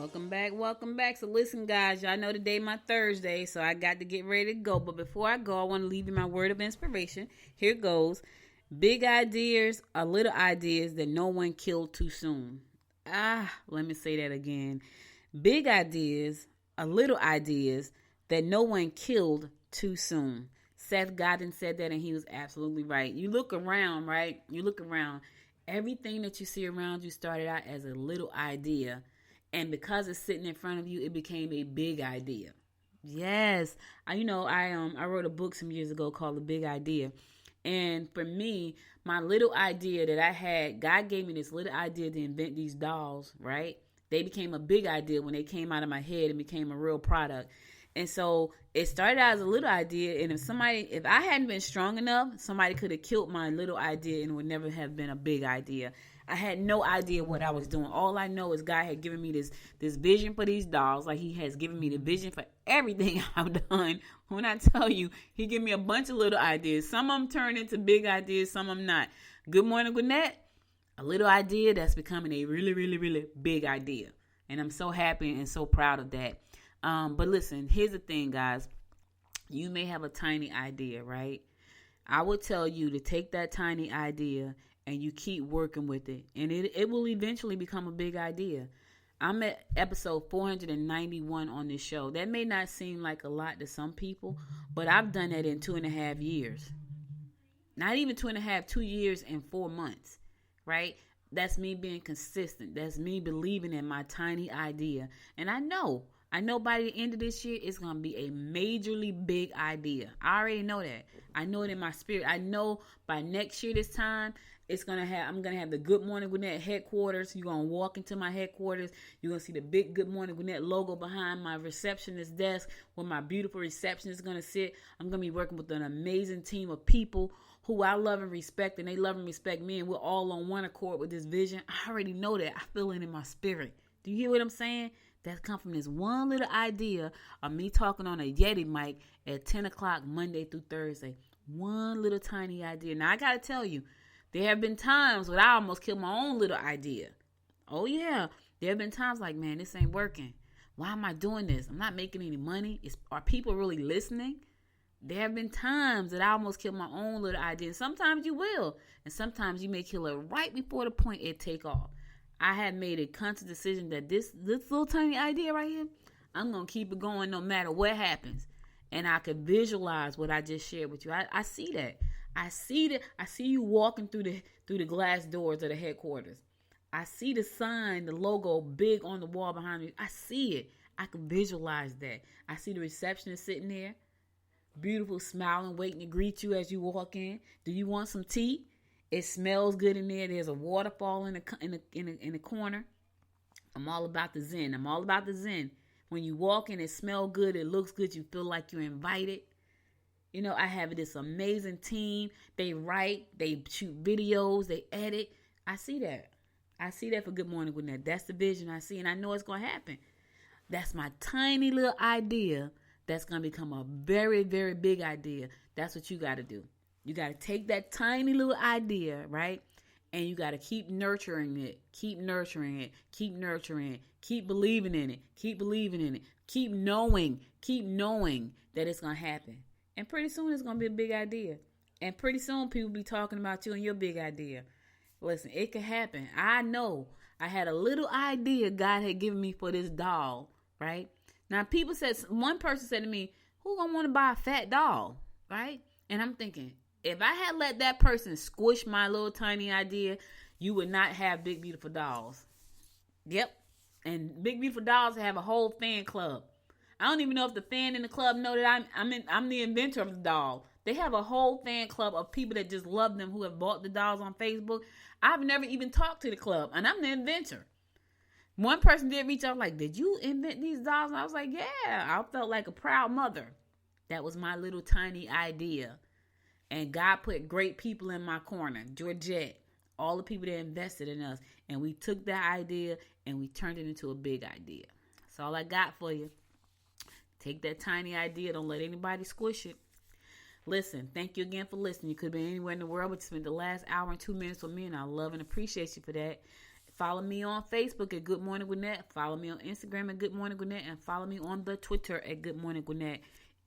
Welcome back, welcome back. So listen, guys, y'all know today my Thursday, so I got to get ready to go. But before I go, I want to leave you my word of inspiration. Here goes. Big ideas are little ideas that no one killed too soon. Let me say that again. Big ideas are little ideas that no one killed too soon. Seth Godin said that, and he was absolutely right. You look around, right? You look around. Everything that you see around you started out as a little idea. And because it's sitting in front of you, it became a big idea. Yes. I wrote a book some years ago called The Big Idea. And for me, my little idea that I had, God gave me this little idea to invent these dolls, right? They became a big idea when they came out of my head and became a real product. And so it started out as a little idea. And if I hadn't been strong enough, somebody could have killed my little idea and it would never have been a big idea. I had no idea what I was doing. All I know is God had given me this vision for these dolls. Like he has given me the vision for everything I've done. When I tell you, he gave me a bunch of little ideas. Some of them turned into big ideas. Some of them not. Good Morning Gwinnett, a little idea that's becoming a really, really, really big idea. And I'm so happy and so proud of that. But listen, here's the thing, guys. You may have a tiny idea, right? I would tell you to take that tiny idea and you keep working with it. And it will eventually become a big idea. I'm at episode 491 on this show. That may not seem like a lot to some people, but I've done that in 2.5 years. Not even 2.5, 2 years and 4 months, right? That's me being consistent. That's me believing in my tiny idea. And I know by the end of this year, it's going to be a majorly big idea. I already know that. I know it in my spirit. I know by next year this time, I'm going to have the Good Morning Gwinnett headquarters. You're going to walk into my headquarters. You're going to see the big Good Morning Gwinnett logo behind my receptionist desk where my beautiful receptionist is going to sit. I'm going to be working with an amazing team of people who I love and respect, and they love and respect me, and we're all on one accord with this vision. I already know that. I feel it in my spirit. Do you hear what I'm saying? That come from this one little idea of me talking on a Yeti mic at 10 o'clock Monday through Thursday. One little tiny idea. Now, I got to tell you, there have been times when I almost killed my own little idea. Oh, yeah. There have been times like, man, this ain't working. Why am I doing this? I'm not making any money. Are people really listening? There have been times that I almost killed my own little idea. And sometimes you will. And sometimes you may kill it right before the point it take off. I had made a conscious decision that this little tiny idea right here, I'm going to keep it going no matter what happens. And I could visualize what I just shared with you. I see that. I see you walking through the glass doors of the headquarters. I see the sign, the logo big on the wall behind me. I see it. I can visualize that. I see the receptionist sitting there, beautiful, smiling, waiting to greet you as you walk in. Do you want some tea? It smells good in there. There's a waterfall in the corner. I'm all about the zen. I'm all about the zen. When you walk in, it smells good. It looks good. You feel like you're invited. You know, I have this amazing team. They write, they shoot videos, they edit. I see that. I see that for Good Morning Gwinnett. That's the vision I see, and I know it's going to happen. That's my tiny little idea that's going to become a very, very big idea. That's what you got to do. You got to take that tiny little idea, right? And you got to keep nurturing it. Keep nurturing it. Keep nurturing it. Keep believing in it. Keep believing in it. Keep knowing that it's going to happen. And pretty soon it's going to be a big idea. And pretty soon people be talking about you and your big idea. Listen, it can happen. I know. I had a little idea God had given me for this doll, right? Now, one person said to me, who going to want to buy a fat doll, right? And I'm thinking, if I had let that person squish my little tiny idea, you would not have Big Beautiful Dolls. Yep. And Big Beautiful Dolls have a whole fan club. I don't even know if the fan in the club know that I'm the inventor of the doll. They have a whole fan club of people that just love them who have bought the dolls on Facebook. I've never even talked to the club, and I'm the inventor. One person did reach out like, did you invent these dolls? And I was like, yeah. I felt like a proud mother. That was my little tiny idea. And God put great people in my corner. Georgette, all the people that invested in us. And we took that idea and we turned it into a big idea. That's all I got for you. Take that tiny idea. Don't let anybody squish it. Listen, thank you again for listening. You could have been anywhere in the world, but you spent the last hour and 2 minutes with me, and I love and appreciate you for that. Follow me on Facebook at Good Morning Gwinnett. Follow me on Instagram at Good Morning Gwinnett. And follow me on the Twitter at Good Morning Gwinnett.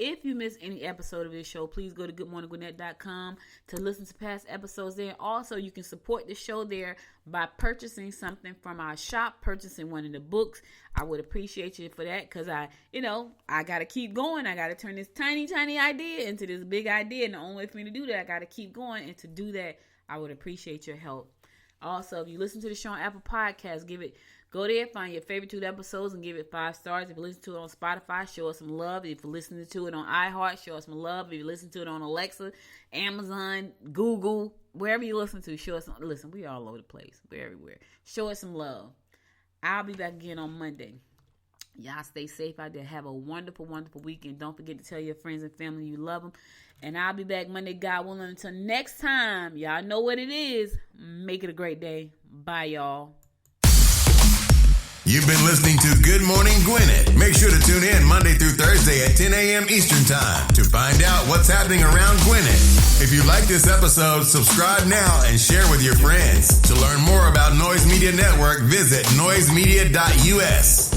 If you miss any episode of this show, please go to goodmorninggwinnett.com to listen to past episodes there. Also, you can support the show there by purchasing something from our shop, purchasing one of the books. I would appreciate you for that because I got to keep going. I got to turn this tiny, tiny idea into this big idea. And the only way for me to do that, I got to keep going. And to do that, I would appreciate your help. Also, if you listen to the show on Apple Podcasts, go there, find your favorite 2 episodes and give it 5 stars. If you listen to it on Spotify, show us some love. If you're listening to it on iHeart, show us some love. If you listen to it on Alexa, Amazon, Google, wherever you listen to, show us some. Listen, we all over the place. We're everywhere. Show us some love. I'll be back again on Monday. Y'all stay safe out there. Have a wonderful, wonderful weekend. Don't forget to tell your friends and family you love them. And I'll be back Monday, God willing. Until next time, y'all know what it is. Make it a great day. Bye, y'all. You've been listening to Good Morning Gwinnett. Make sure to tune in Monday through Thursday at 10 a.m. Eastern Time to find out what's happening around Gwinnett. If you like this episode, subscribe now and share with your friends. To learn more about Noise Media Network, visit noisemedia.us.